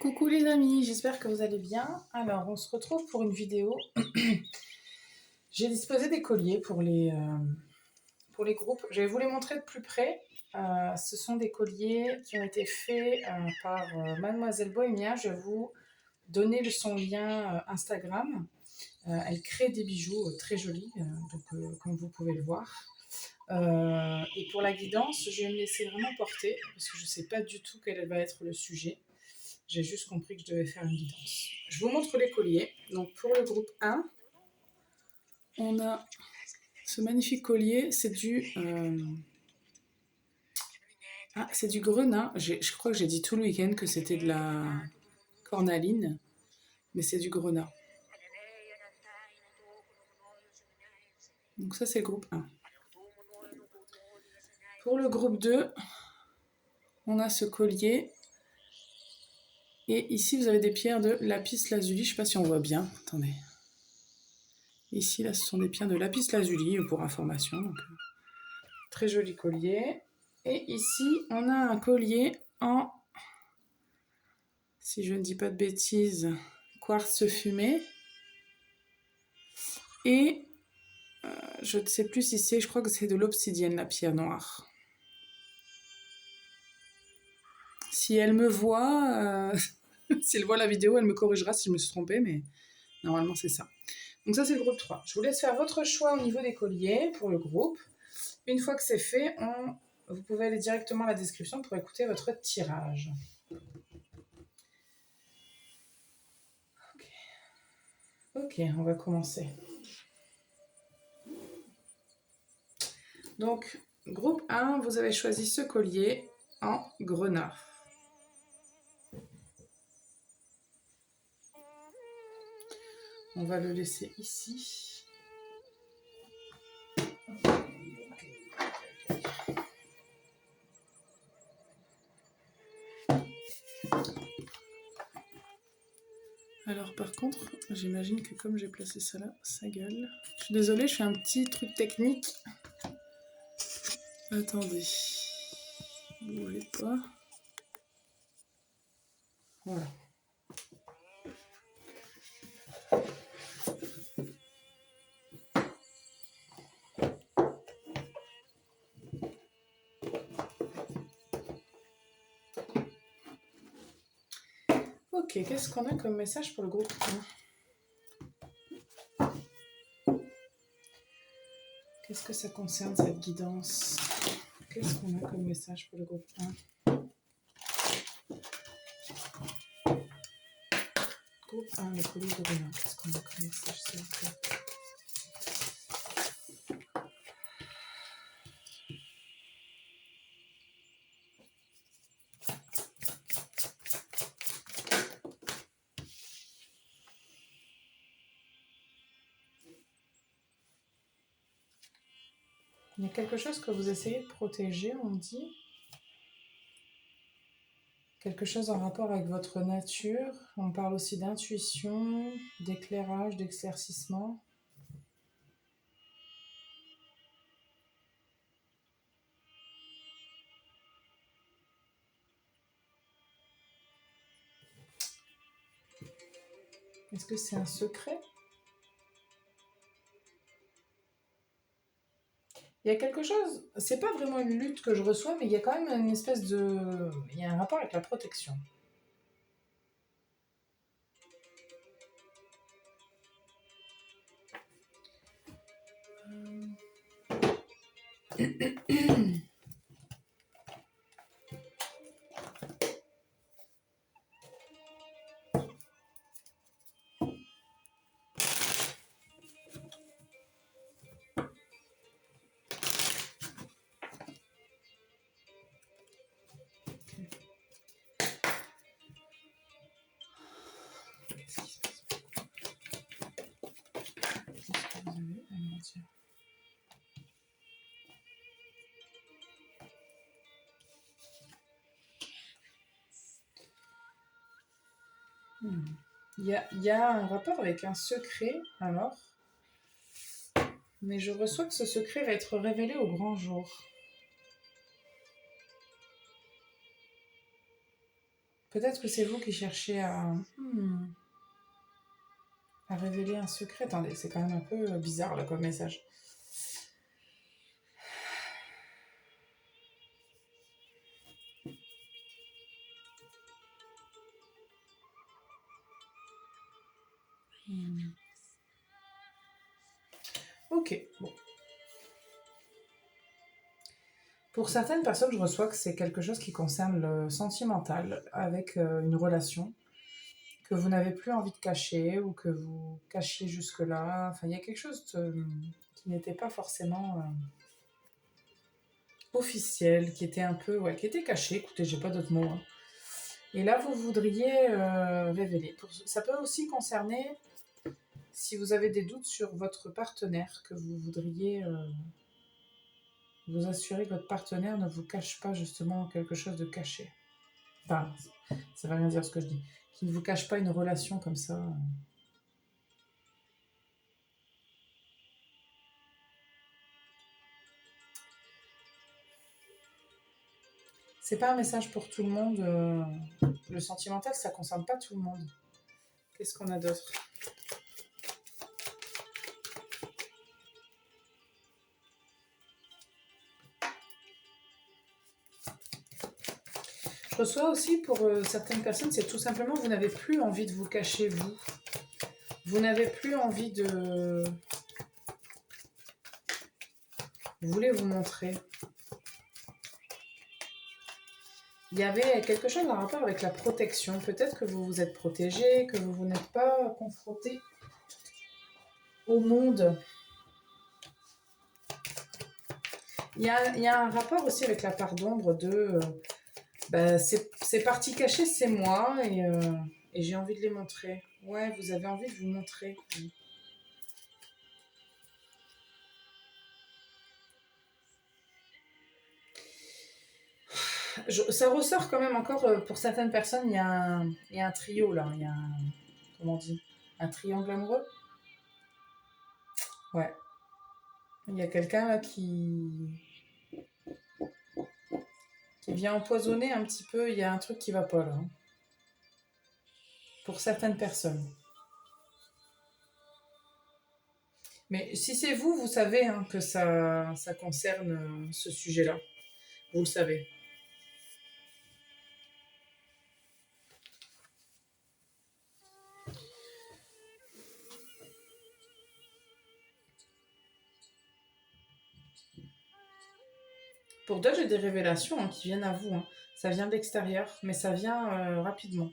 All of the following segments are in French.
Coucou les amis, j'espère que vous allez bien. Alors, on se retrouve pour une vidéo. J'ai disposé des colliers pour les groupes. Je vais vous les montrer de plus près. Ce sont des colliers qui ont été faits par Mademoiselle Bohémia. Je vais vous donner son lien Instagram. Elle crée des bijoux très jolis, comme vous pouvez le voir. Et pour la guidance, je vais me laisser vraiment porter parce que je ne sais pas du tout quel va être le sujet. J'ai juste compris que je devais faire une guidance. Je vous montre les colliers. Donc pour le groupe 1, on a ce magnifique collier. C'est du grenat. Je crois que j'ai dit tout le week-end que c'était de la cornaline, mais c'est du grenat. Donc ça c'est le groupe 1. Pour le groupe 2, on a ce collier. Et ici, vous avez des pierres de lapis lazuli. Je ne sais pas si on voit bien. Attendez. Ici, là, ce sont des pierres de lapis lazuli, pour information. Donc, très joli collier. Et ici, on a un collier en, si je ne dis pas de bêtises, quartz fumé. Et je ne sais plus si c'est, je crois que c'est de l'obsidienne, la pierre noire. Si elle me voit, si elle voit la vidéo, elle me corrigera si je me suis trompée, mais normalement c'est ça. Donc ça c'est le groupe 3. Je vous laisse faire votre choix au niveau des colliers pour le groupe. Une fois que c'est fait, vous pouvez aller directement à la description pour écouter votre tirage. Ok, on va commencer. Donc, groupe 1, vous avez choisi ce collier en grenat. On va le laisser ici. Alors par contre, j'imagine que comme j'ai placé ça là, ça gueule. Je suis désolée, je fais un petit truc technique. Attendez. Bougez pas. Voilà. Ok, qu'est-ce qu'on a comme message pour le groupe 1? Qu'est-ce que ça concerne cette guidance? Qu'est-ce qu'on a comme message pour le groupe 1? Groupe 1, le collier de grenat. Qu'est-ce qu'on a comme message, s'il vous plaît? Il y a quelque chose que vous essayez de protéger, on dit. Quelque chose en rapport avec votre nature. On parle aussi d'intuition, d'éclairage, d'éclaircissement. Est-ce que c'est un secret? Il y a quelque chose, c'est pas vraiment une lutte que je reçois, mais il y a quand même une espèce de... Il y a un rapport avec la protection. Il y a un rapport avec un secret, alors. Mais je reçois que ce secret va être révélé au grand jour. Peut-être que c'est vous qui cherchez à révéler un secret. Attendez, c'est quand même un peu bizarre là comme message. Ok, bon. Pour certaines personnes, je reçois que c'est quelque chose qui concerne le sentimental avec une relation que vous n'avez plus envie de cacher ou que vous cachiez jusque-là. Enfin, il y a quelque chose qui n'était pas forcément officiel, qui était un peu, ouais, qui était caché. Écoutez, j'ai pas d'autres mots, hein. Et là, vous voudriez révéler. Ça peut aussi concerner si vous avez des doutes sur votre partenaire, que vous voudriez vous assurer que votre partenaire ne vous cache pas justement quelque chose de caché. Enfin, ça ne veut rien dire ce que je dis. Qu'il ne vous cache pas une relation comme ça. C'est pas un message pour tout le monde. Le sentimental, ça concerne pas tout le monde. Qu'est-ce qu'on a d'autre? Je reçois aussi pour certaines personnes, c'est tout simplement vous n'avez plus envie de vous cacher, vous. Vous n'avez plus envie de... Vous voulez vous montrer. Il y avait quelque chose en rapport avec la protection. Peut-être que vous vous êtes protégé, que vous n'êtes pas confronté au monde. Il y a un rapport aussi avec la part d'ombre de... ces parties cachées, c'est moi et j'ai envie de les montrer. Ouais, vous avez envie de vous montrer. Ça ressort quand même encore, pour certaines personnes, il y a un trio là. Il y a un, comment on dit, un triangle amoureux. Ouais. Il y a quelqu'un là qui vient empoisonner un petit peu. Il y a un truc qui va pas là, hein, pour certaines personnes. Mais si c'est vous, vous savez hein, que ça concerne ce sujet-là. Vous le savez. Pour d'autres, j'ai des révélations hein, qui viennent à vous, hein. Ça vient de l'extérieur, mais ça vient rapidement.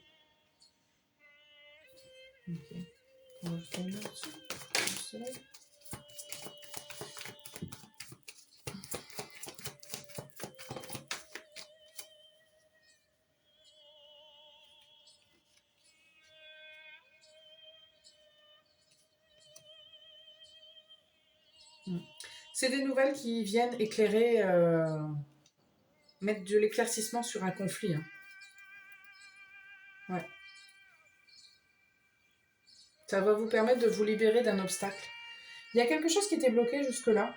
Ok. On va faire une autre. C'est des nouvelles qui viennent éclairer, mettre de l'éclaircissement sur un conflit, hein. Ouais. Ça va vous permettre de vous libérer d'un obstacle. Il y a quelque chose qui était bloqué jusque-là.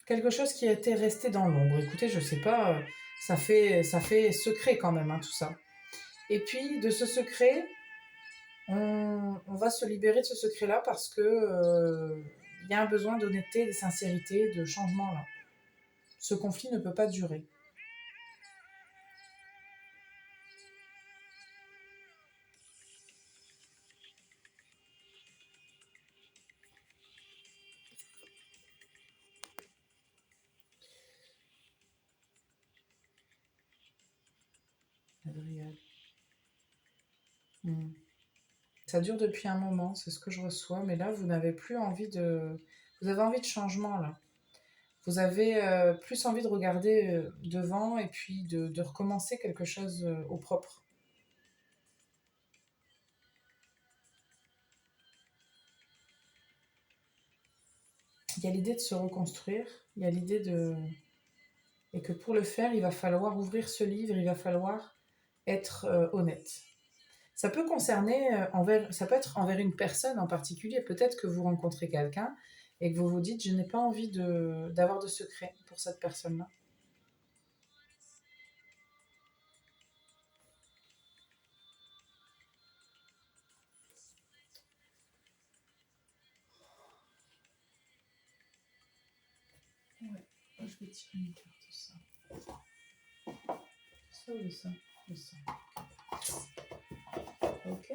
Quelque chose qui était resté dans l'ombre. Écoutez, je sais pas, ça fait secret quand même, hein, tout ça. Et puis, de ce secret, on va se libérer de ce secret-là parce que il y a un besoin d'honnêteté, de sincérité, de changement là. Ce conflit ne peut pas durer. Adrien. Ça dure depuis un moment, c'est ce que je reçois, mais là, vous n'avez plus envie de... Vous avez envie de changement, là. Vous avez plus envie de regarder devant et puis de recommencer quelque chose au propre. Il y a l'idée de se reconstruire, il y a l'idée de... Et que pour le faire, il va falloir ouvrir ce livre, il va falloir être honnête. Ça peut concerner, ça peut être envers une personne en particulier. Peut-être que vous rencontrez quelqu'un et que vous vous dites, je n'ai pas envie d'avoir de secret pour cette personne-là. je vais tirer une carte de ça. De ça ou de ça? De ça. Ok.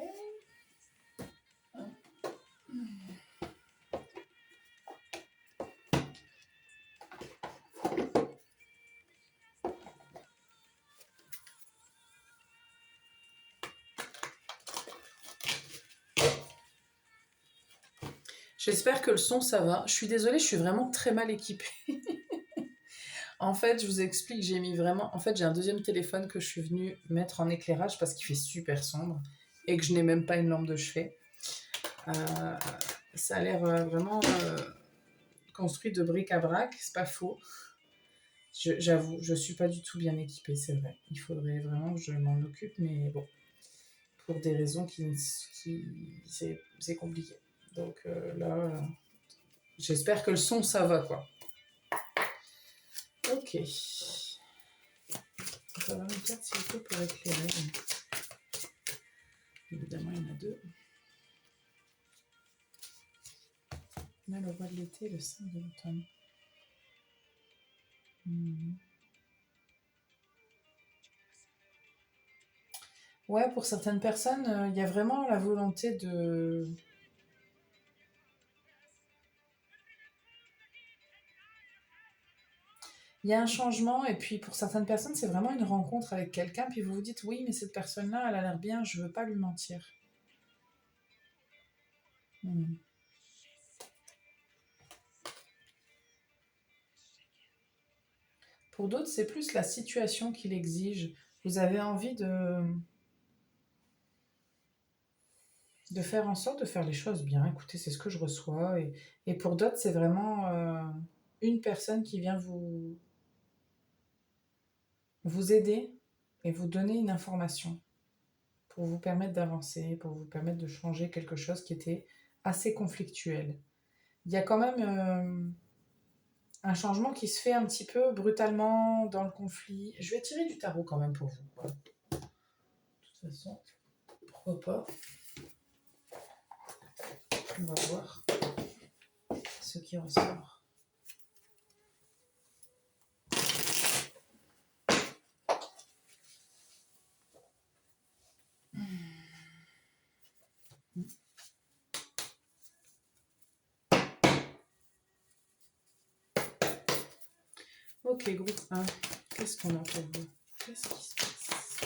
J'espère que le son, ça va. Je suis désolée, je suis vraiment très mal équipée. En fait, je vous explique, j'ai mis vraiment... En fait, j'ai un deuxième téléphone que je suis venue mettre en éclairage parce qu'il fait super sombre et que je n'ai même pas une lampe de chevet. Ça a l'air vraiment construit de bric-à-brac, c'est pas faux. J'avoue, je suis pas du tout bien équipée, c'est vrai. Il faudrait vraiment que je m'en occupe, mais bon, pour des raisons c'est compliqué. Donc là, j'espère que le son, ça va, quoi. Ok. On va avoir une carte, s'il vous plaît, pour éclairer. Évidemment, il y en a deux. On a le roi de l'été et le 5 de l'automne. Ouais, pour certaines personnes, il y a vraiment la volonté de... Il y a un changement, et puis pour certaines personnes, c'est vraiment une rencontre avec quelqu'un, puis vous vous dites, oui, mais cette personne-là, elle a l'air bien, je veux pas lui mentir. Pour d'autres, c'est plus la situation qui l'exige. Vous avez envie de faire en sorte de faire les choses bien. Écoutez, c'est ce que je reçois. Et pour d'autres, c'est vraiment une personne qui vient vous aider et vous donner une information pour vous permettre d'avancer, pour vous permettre de changer quelque chose qui était assez conflictuel. Il y a quand même un changement qui se fait un petit peu brutalement dans le conflit. Je vais tirer du tarot quand même pour vous. Voilà. De toute façon, pourquoi pas. On va voir ce qui ressort. Ok, groupe 1. Qu'est-ce qu'on a pour vous? Qu'est-ce qui se passe?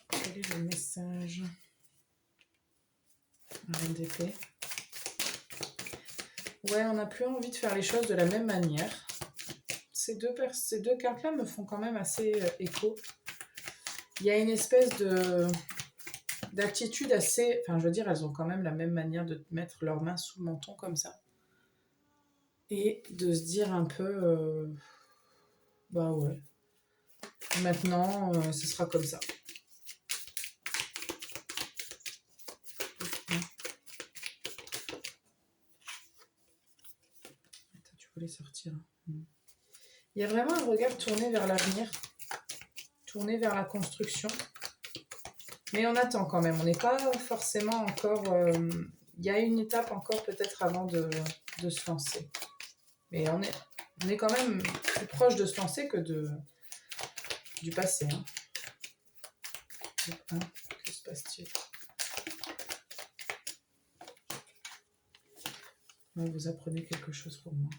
Quel est le message? Reine d'épée. Ouais, on n'a plus envie de faire les choses de la même manière. Ces deux cartes-là me font quand même assez écho. Il y a une espèce d'attitude assez... Enfin, je veux dire, elles ont quand même la même manière de mettre leurs mains sous le menton comme ça. Et de se dire un peu... bah ouais. Maintenant, ce sera comme ça. Attends, tu voulais sortir. Il y a vraiment un regard tourné vers l'avenir, tourné vers la construction. Mais on attend quand même. On n'est pas forcément encore... il y a une étape encore peut-être avant de se lancer. Mais on est quand même plus proche de se lancer que du passé. Hein. Que se passe-t-il? Vous apprenez quelque chose pour moi.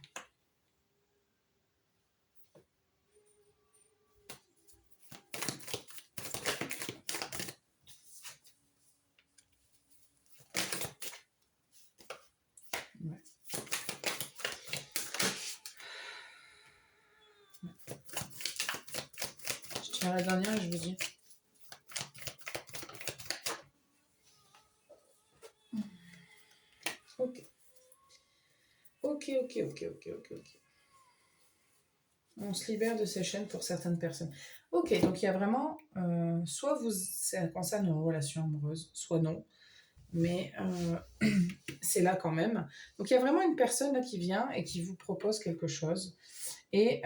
Ouais. Je tiens la dernière et je vous dis. Ok. On se libère de ces chaînes pour certaines personnes. Ok, donc il y a vraiment, soit ça concerne une relation amoureuse, soit non, mais c'est là quand même. Donc il y a vraiment une personne là qui vient et qui vous propose quelque chose, et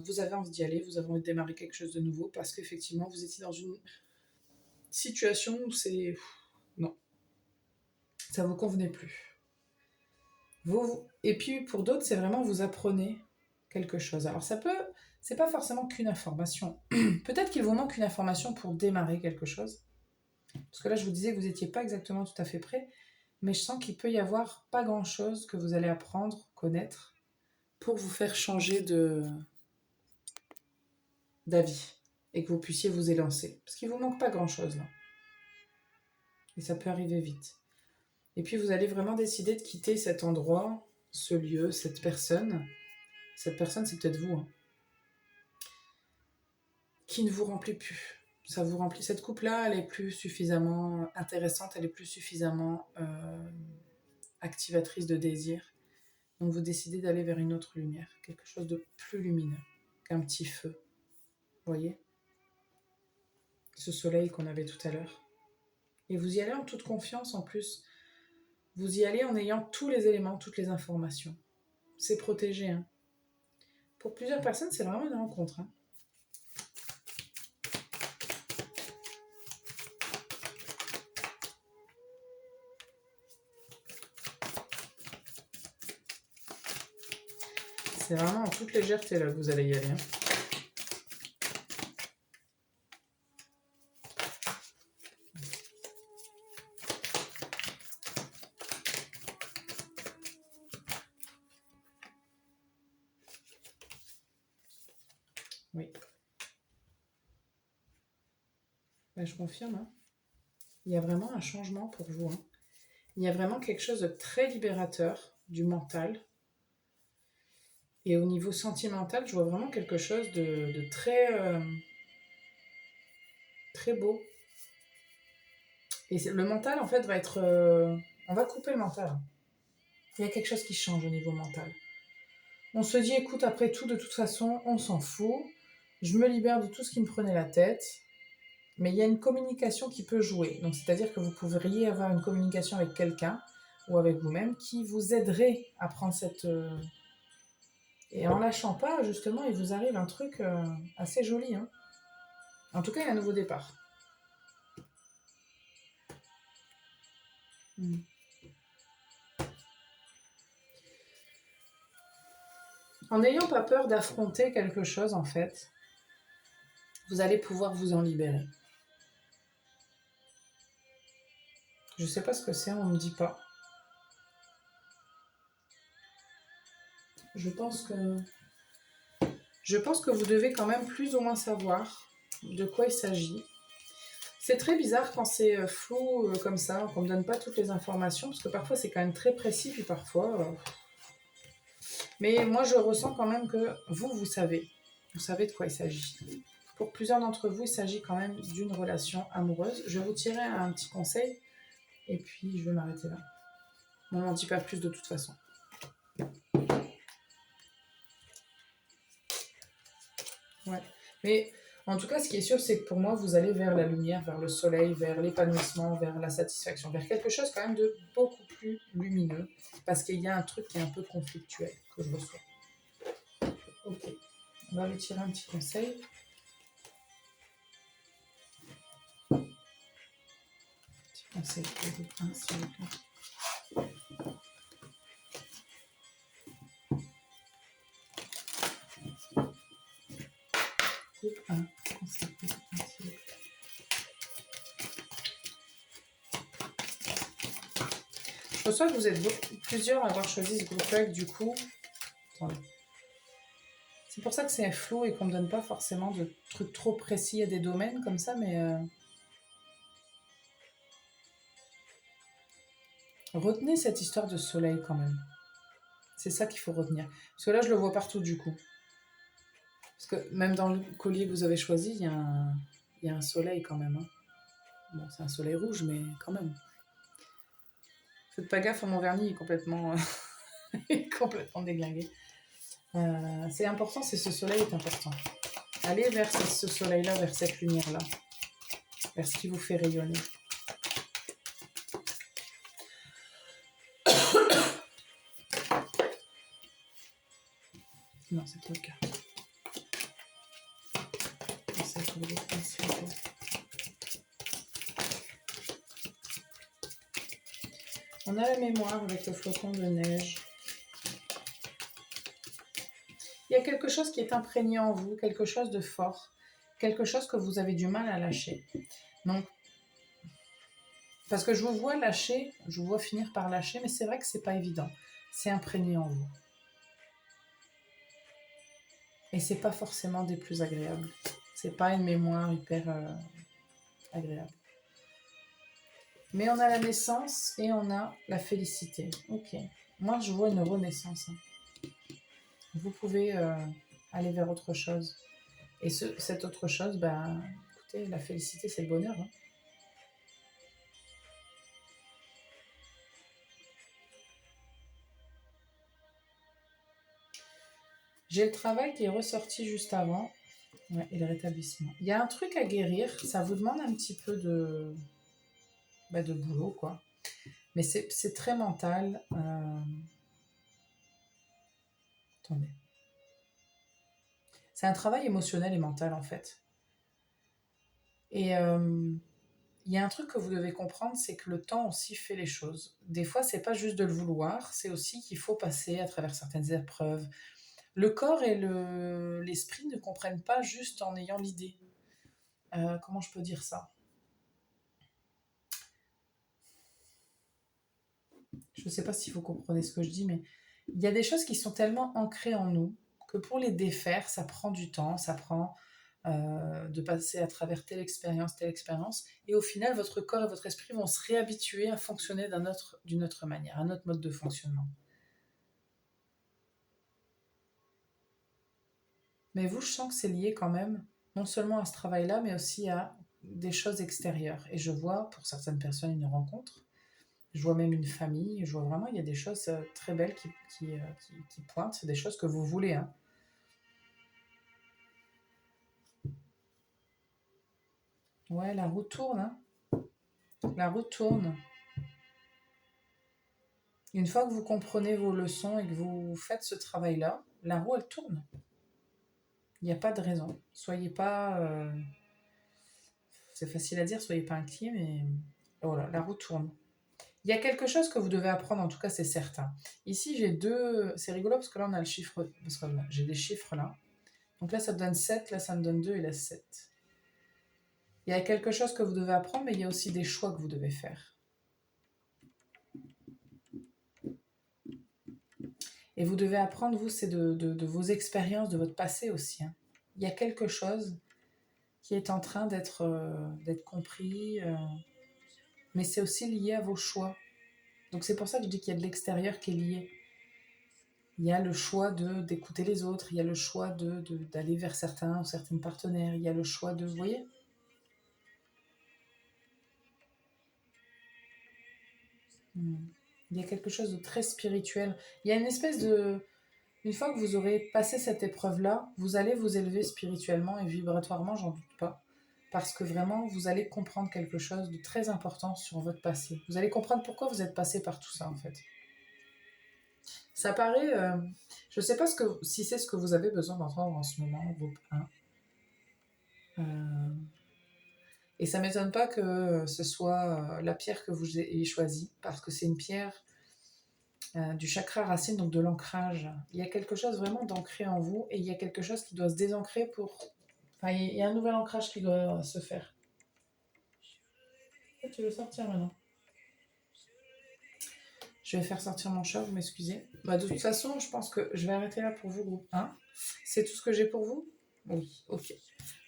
vous avez envie d'y aller, vous avez envie de démarrer quelque chose de nouveau, parce qu'effectivement vous étiez dans une situation où c'est... Non, ça vous convenait plus. Et puis pour d'autres, c'est vraiment vous apprenez quelque chose. Alors c'est pas forcément qu'une information. Peut-être qu'il vous manque une information pour démarrer quelque chose. Parce que là, je vous disais que vous n'étiez pas exactement tout à fait prêt, mais je sens qu'il peut y avoir pas grand-chose que vous allez apprendre, connaître, pour vous faire changer d'avis et que vous puissiez vous élancer. Parce qu'il ne vous manque pas grand-chose là. Et ça peut arriver vite. Et puis vous allez vraiment décider de quitter cet endroit, ce lieu, cette personne. Cette personne, c'est peut-être vous, hein, qui ne vous remplit plus. Ça vous remplit. Cette coupe-là, elle est plus suffisamment intéressante, elle est plus suffisamment activatrice de désir. Donc vous décidez d'aller vers une autre lumière, quelque chose de plus lumineux qu'un petit feu. Vous voyez ? Ce soleil qu'on avait tout à l'heure. Et vous y allez en toute confiance en plus. Vous y allez en ayant tous les éléments, toutes les informations. C'est protégé. Hein. Pour plusieurs personnes, c'est vraiment une rencontre. Hein. C'est vraiment en toute légèreté là que vous allez y aller. Hein. Oui. Ben, je confirme. Hein. Il y a vraiment un changement pour vous. Hein. Il y a vraiment quelque chose de très libérateur du mental. Et au niveau sentimental, je vois vraiment quelque chose de très, très beau. Et le mental, en fait, va être... on va couper le mental. Il y a quelque chose qui change au niveau mental. On se dit, écoute, après tout, de toute façon, on s'en fout. Je me libère de tout ce qui me prenait la tête. Mais il y a une communication qui peut jouer. Donc, c'est-à-dire que vous pourriez avoir une communication avec quelqu'un ou avec vous-même qui vous aiderait à prendre cette... Et en lâchant pas, justement, il vous arrive un truc assez joli. Hein. En tout cas, il y a un nouveau départ. En n'ayant pas peur d'affronter quelque chose, en fait, vous allez pouvoir vous en libérer. Je sais pas ce que c'est, on ne me dit pas. Je pense que vous devez quand même plus ou moins savoir de quoi il s'agit. C'est très bizarre quand c'est flou comme ça, qu'on ne donne pas toutes les informations, parce que parfois c'est quand même très précis, puis parfois... Mais moi je ressens quand même que vous savez de quoi il s'agit. Pour plusieurs d'entre vous, il s'agit quand même d'une relation amoureuse. Je vais vous tirer un petit conseil, et puis je vais m'arrêter là. On n'en dit pas plus de toute façon. Ouais. Mais en tout cas, ce qui est sûr, c'est que pour moi, vous allez vers la lumière, vers le soleil, vers l'épanouissement, vers la satisfaction, vers quelque chose quand même de beaucoup plus lumineux, parce qu'il y a un truc qui est un peu conflictuel que je reçois. Ok, on va lui tirer un petit conseil. Petit conseil pour vous, s'il vous plaît. Groupe 1, conseil pour vous, s'il vous plaît. Je reçois que vous êtes plusieurs à avoir choisi ce groupe-là, du coup... Attendez. C'est pour ça que c'est flou et qu'on ne me donne pas forcément de trucs trop précis à des domaines comme ça, mais... Retenez cette histoire de soleil quand même. C'est ça qu'il faut retenir. Parce que là, je le vois partout du coup. Parce que même dans le collier que vous avez choisi, il y a un soleil quand même. Hein. Bon, c'est un soleil rouge, mais quand même. Faites pas gaffe, mon vernis est complètement, complètement déglingué. C'est important, ce soleil est important. Allez vers ce soleil-là, vers cette lumière-là. Vers ce qui vous fait rayonner. Non, c'est pas le cas. On a la mémoire avec le flocon de neige. Il Il y a quelque chose qui est imprégné en vous, quelque chose de fort, quelque chose que vous avez du mal à lâcher. Donc, parce que je vous vois lâcher, je vous vois finir par lâcher, mais c'est vrai que c'est pas évident. C'est imprégné en vous. Et c'est pas forcément des plus agréables. C'est pas une mémoire hyper agréable. Mais on a la naissance et on a la félicité. Ok. Moi, je vois une renaissance. Vous pouvez aller vers autre chose. Et cette autre chose, ben, écoutez, la félicité, c'est le bonheur. Hein. J'ai le travail qui est ressorti juste avant. Ouais, et le rétablissement. Il y a un truc à guérir. Ça vous demande un petit peu de boulot, quoi. Mais c'est très mental. Attendez. C'est un travail émotionnel et mental, en fait. Et il y a un truc que vous devez comprendre, c'est que le temps aussi fait les choses. Des fois, c'est pas juste de le vouloir, c'est aussi qu'il faut passer à travers certaines épreuves. Le corps et l'esprit ne comprennent pas juste en ayant l'idée. Comment je peux dire ça? Je ne sais pas si vous comprenez ce que je dis, mais il y a des choses qui sont tellement ancrées en nous que pour les défaire, ça prend du temps, ça prend de passer à travers telle expérience, et au final, votre corps et votre esprit vont se réhabituer à fonctionner d'une autre manière, un autre mode de fonctionnement. Mais vous, je sens que c'est lié quand même, non seulement à ce travail-là, mais aussi à des choses extérieures. Et je vois, pour certaines personnes, une rencontre, je vois même une famille, je vois vraiment, il y a des choses très belles qui pointent, c'est des choses que vous voulez. Hein. Ouais, la roue tourne, hein. La roue tourne. Une fois que vous comprenez vos leçons et que vous faites ce travail-là, la roue, elle tourne. Il n'y a pas de raison. Soyez pas... c'est facile à dire, soyez pas inquiets, mais... Voilà, la roue tourne. Il y a quelque chose que vous devez apprendre, en tout cas, c'est certain. Ici, j'ai deux... C'est rigolo parce que là, on a le chiffre... Parce que j'ai des chiffres là. Donc là, ça me donne 7, là, ça me donne 2 et là, 7. Il y a quelque chose que vous devez apprendre, mais il y a aussi des choix que vous devez faire. Et vous devez apprendre, vous, c'est de vos expériences, de votre passé aussi. Hein. Il y a quelque chose qui est en train d'être compris, mais c'est aussi lié à vos choix. Donc c'est pour ça que je dis qu'il y a de l'extérieur qui est lié. Il y a le choix d'écouter les autres, il y a le choix d'aller vers certains ou certaines partenaires, il y a le choix de... Vous voyez. Il y a quelque chose de très spirituel. Il y a une espèce de... Une fois que vous aurez passé cette épreuve-là, vous allez vous élever spirituellement et vibratoirement, j'en doute pas. Parce que vraiment, vous allez comprendre quelque chose de très important sur votre passé. Vous allez comprendre pourquoi vous êtes passé par tout ça, en fait. Ça paraît... je ne sais pas si c'est ce que vous avez besoin d'entendre en ce moment, groupe 1. Et ça ne m'étonne pas que ce soit la pierre que vous ayez choisie, parce que c'est une pierre du chakra racine, donc de l'ancrage. Il y a quelque chose vraiment d'ancré en vous, et il y a quelque chose qui doit se désancrer pour... Enfin, il y a un nouvel ancrage qui doit se faire. Tu veux sortir maintenant? Je vais faire sortir mon chat, vous m'excusez. Bah, de toute façon, je pense que je vais arrêter là pour vous, groupe 1. C'est tout ce que j'ai pour vous? Oui, ok.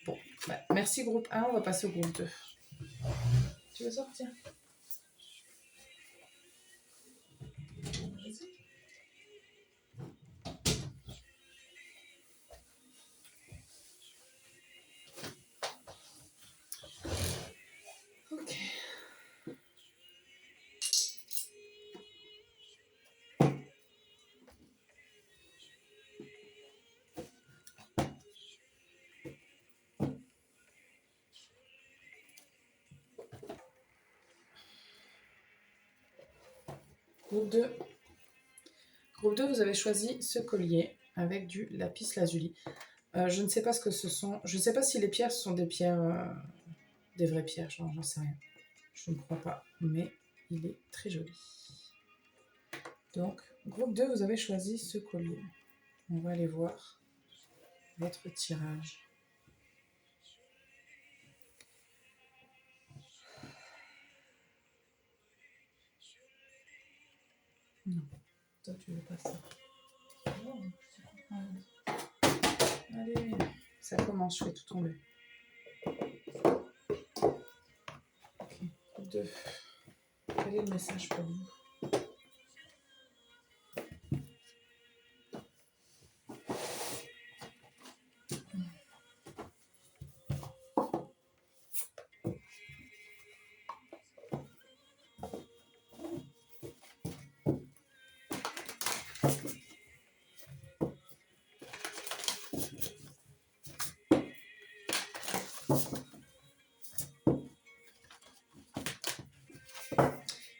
Bon, bah, merci groupe 1, on va passer au groupe 2. Tu veux sortir? Ok. Groupe 2. Groupe 2, vous avez choisi ce collier avec du lapis lazuli. Je ne sais pas ce que ce sont. Je ne sais pas si les pierres sont des pierres, des vraies pierres, j'en sais rien. Je ne crois pas, mais il est très joli. Donc, groupe 2, vous avez choisi ce collier. On va aller voir. votre tirage. Non, toi tu veux pas ça. Allez, ça commence, je fais tout tomber. Ok, 2. Quel est le message pour vous?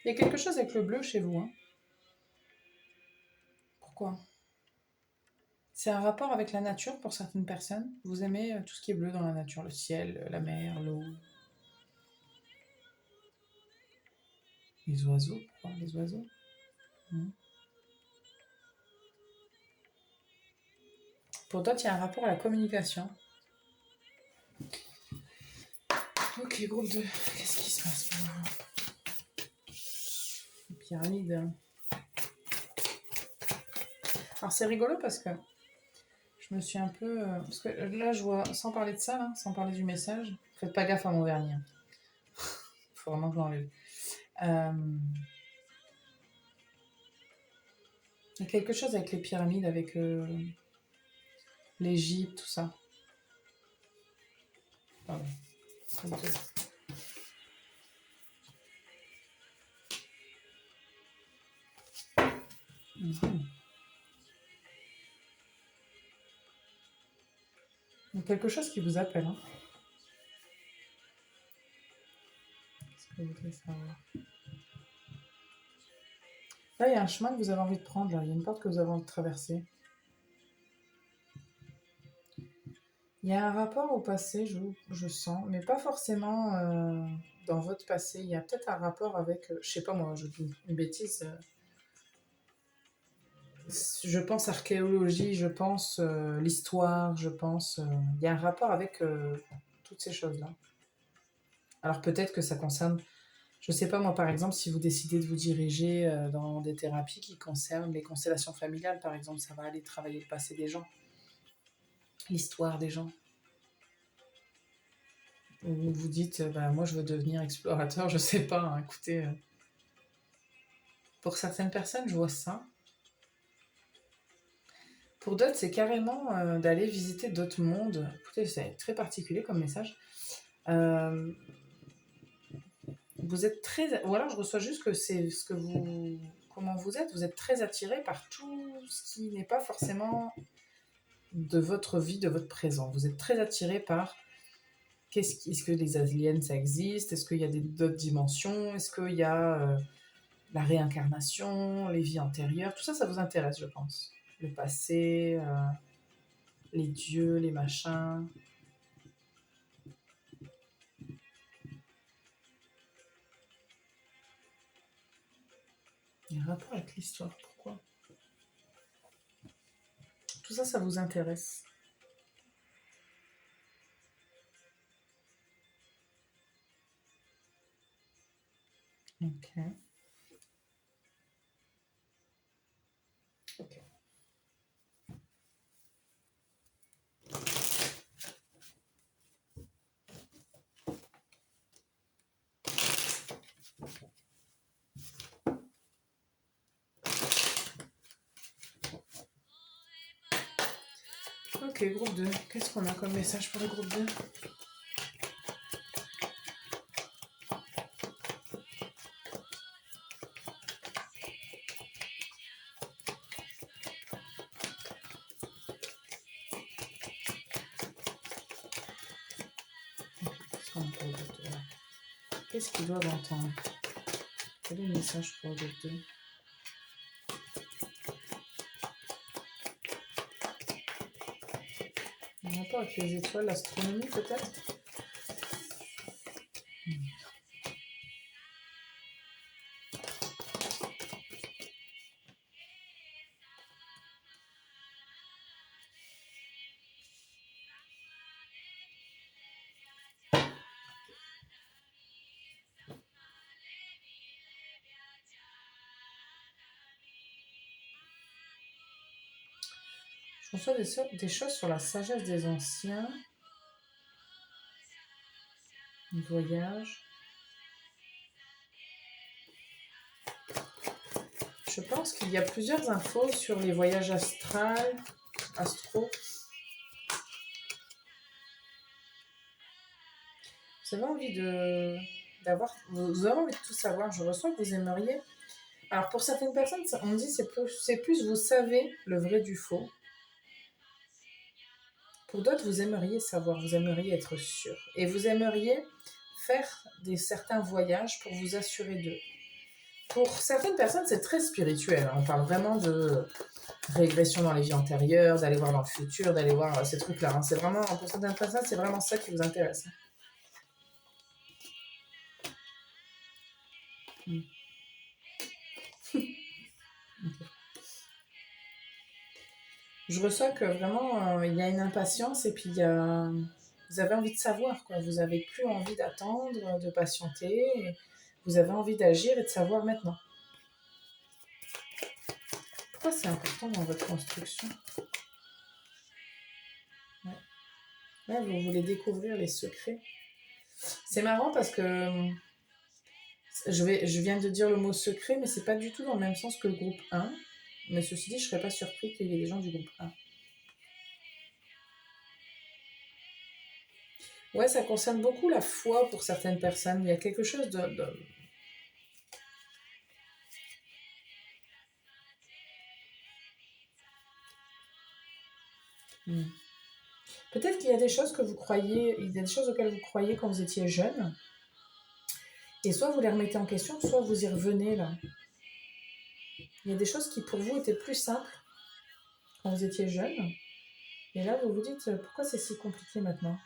Il y a quelque chose avec le bleu chez vous. Hein. Pourquoi? C'est un rapport avec la nature pour certaines personnes. Vous aimez tout ce qui est bleu dans la nature, le ciel, la mer, l'eau. Les oiseaux, pourquoi les oiseaux? Pour d'autres, il y a un rapport à la communication. Ok, groupe 2. Qu'est-ce qui se passe pour vous? Pyramide. Alors c'est rigolo parce que je me suis un peu... parce que là, je vois, sans parler de ça, là, sans parler du message, faites pas gaffe à mon vernis. Il faut vraiment que je l'enlève. Il y a quelque chose avec les pyramides, avec l'Égypte, tout ça. Pardon. Il y a quelque chose qui vous appelle. Hein. Qu'est-ce que vous voulez savoir? Là, il y a un chemin que vous avez envie de prendre. Là. Il y a une porte que vous avez envie de traverser. Il y a un rapport au passé, je sens, mais pas forcément dans votre passé. Il y a peut-être un rapport avec, je sais pas moi, je dis une bêtise. Je pense archéologie, je pense l'histoire, je pense. Il y a un rapport avec toutes ces choses-là. Alors peut-être que ça concerne, je sais pas moi par exemple, si vous décidez de vous diriger dans des thérapies qui concernent les constellations familiales, par exemple, ça va aller travailler le passé des gens, l'histoire des gens. Ou vous dites, bah, moi je veux devenir explorateur, je sais pas, hein, écoutez, pour certaines personnes je vois ça. Pour d'autres c'est carrément d'aller visiter d'autres mondes. Écoutez, c'est très particulier comme message. Vous êtes très... Ou alors je reçois juste que c'est ce que vous... Comment vous êtes très attiré par tout ce qui n'est pas forcément de votre vie, de votre présent. Vous êtes très attiré par... Est-ce que les aliens, ça existe? Est-ce qu'il y a d'autres dimensions? Est-ce qu'il y a la réincarnation, les vies antérieures? Tout ça, ça vous intéresse, je pense. Le passé, les dieux, les machins. Il y a un rapport avec l'histoire, pourquoi? Tout ça, ça vous intéresse. Ok. Ok. Ok, groupe 2. Qu'est-ce qu'on a comme message pour le groupe 2? Qu'est-ce qu'on a pour le groupe 2 là? Qu'est-ce qu'ils doivent entendre? Quel est le message pour le groupe 2? Un rapport avec les étoiles, l'astronomie peut-être? Je reçois des choses sur la sagesse des anciens, voyage. Je pense qu'il y a plusieurs infos sur les voyages astro. Vous avez envie vous avez envie de tout savoir. Je ressens que vous aimeriez. Alors pour certaines personnes, on dit c'est plus vous savez le vrai du faux. Pour d'autres, vous aimeriez savoir, vous aimeriez être sûr. Et vous aimeriez faire certains voyages pour vous assurer d'eux. Pour certaines personnes, c'est très spirituel. On parle vraiment de régression dans les vies antérieures, d'aller voir dans le futur, d'aller voir ces trucs-là. Hein. C'est vraiment, pour certaines personnes, c'est vraiment ça qui vous intéresse. Mm. Je ressens que vraiment, il y a une impatience et puis vous avez envie de savoir, quoi. Vous n'avez plus envie d'attendre, de patienter. Vous avez envie d'agir et de savoir maintenant. Pourquoi c'est important dans votre construction? Ouais, vous voulez découvrir les secrets. C'est marrant parce que je viens de dire le mot secret, mais c'est pas du tout dans le même sens que le groupe 1. Mais ceci dit, je serais pas surpris qu'il y ait des gens du groupe 1. Ouais, ça concerne beaucoup la foi pour certaines personnes. Il y a quelque chose de... Peut-être qu'il y a des choses que vous croyez, il y a des choses auxquelles vous croyez quand vous étiez jeune. Et soit vous les remettez en question, soit vous y revenez là. Il y a des choses qui pour vous étaient plus simples quand vous étiez jeune. Et là, vous vous dites, pourquoi c'est si compliqué maintenant?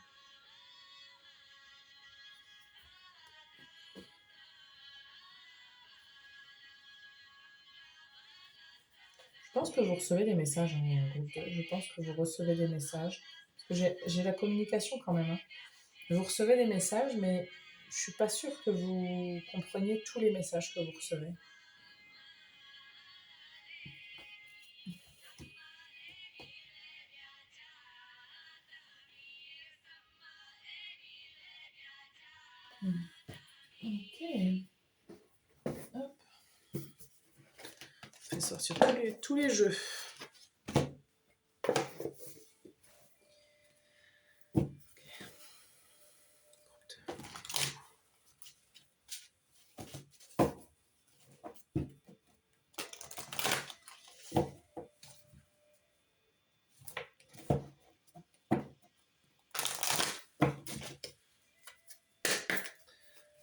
Je pense que vous recevez des messages, hein, groupe 2. Je pense que vous recevez des messages. Parce que j'ai la communication quand même. Hein. Vous recevez des messages, mais je suis pas sûre que vous compreniez tous les messages que vous recevez. Ok. Hop. Je vais sortir tous les jeux.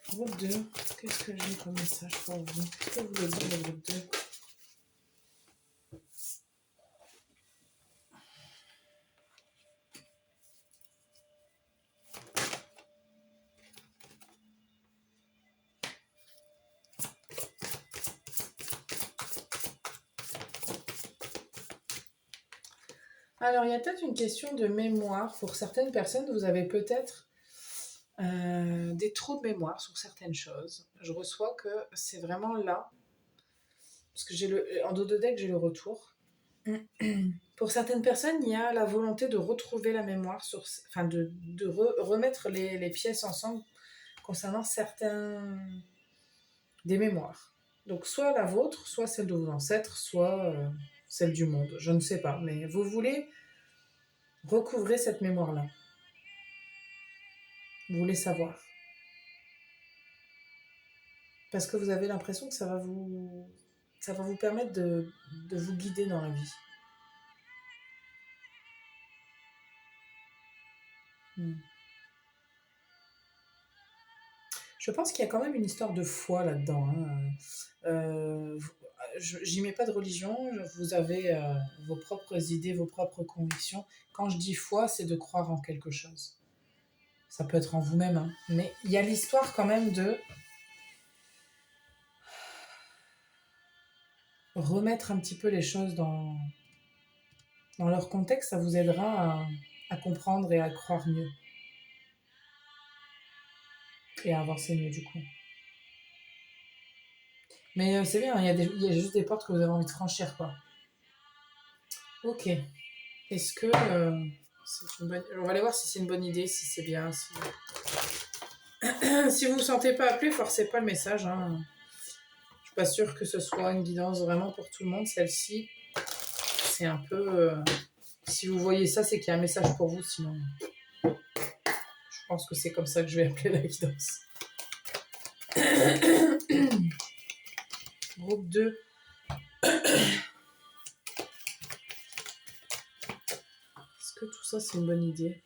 Groupe 2, qu'est-ce que j'ai comme message pour vous? Qu'est-ce que vous voulez dire le groupe 2? Alors, il y a peut-être une question de mémoire. Pour certaines personnes, vous avez peut-être des trous de mémoire sur certaines choses. Je reçois que c'est vraiment là, parce que en dos de deck, j'ai le retour. Pour certaines personnes, il y a la volonté de retrouver la mémoire, de remettre les pièces ensemble concernant certains des mémoires. Donc soit la vôtre, soit celle de vos ancêtres, soit celle du monde. Je ne sais pas, mais vous voulez recouvrer cette mémoire-là. Vous voulez savoir. Parce que vous avez l'impression que ça va vous permettre de vous guider dans la vie. Je pense qu'il y a quand même une histoire de foi là-dedans. Hein. J'y mets pas de religion, vous avez vos propres idées, vos propres convictions. Quand je dis foi, c'est de croire en quelque chose. Ça peut être en vous-même, hein. Mais il y a l'histoire quand même de remettre un petit peu les choses dans leur contexte, ça vous aidera à comprendre et à croire mieux. Et à avancer mieux du coup. Mais c'est bien, il y a juste des portes que vous avez envie de franchir, quoi. Ok. Est-ce que c'est une bonne... On va aller voir si c'est une bonne idée, si c'est bien. Si, si vous ne vous sentez pas appelé, forcez pas le message. Hein. Je suis pas sûre que ce soit une guidance vraiment pour tout le monde. Celle-ci, c'est un peu... si vous voyez ça, c'est qu'il y a un message pour vous. Sinon, je pense que c'est comme ça que je vais appeler la guidance. Groupe 2. Est-ce que tout ça, c'est une bonne idée?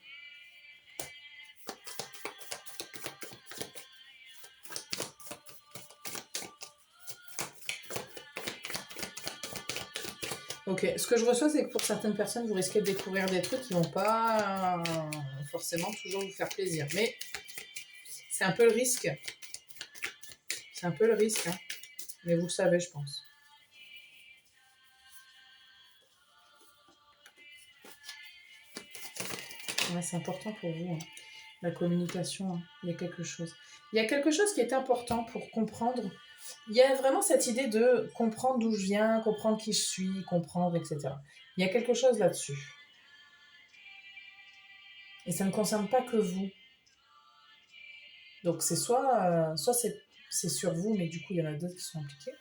Ok, ce que je reçois, c'est que pour certaines personnes, vous risquez de découvrir des trucs qui vont pas forcément toujours vous faire plaisir. Mais c'est un peu le risque. C'est un peu le risque, hein. Mais vous le savez, je pense. Ouais, c'est important pour vous, hein. La communication, hein. Il y a quelque chose. Il y a quelque chose qui est important pour comprendre. Il y a vraiment cette idée de comprendre d'où je viens, comprendre qui je suis, comprendre, etc. Il y a quelque chose là-dessus. Et ça ne concerne pas que vous. Donc c'est soit c'est sur vous, mais du coup il y en a d'autres qui sont impliqués.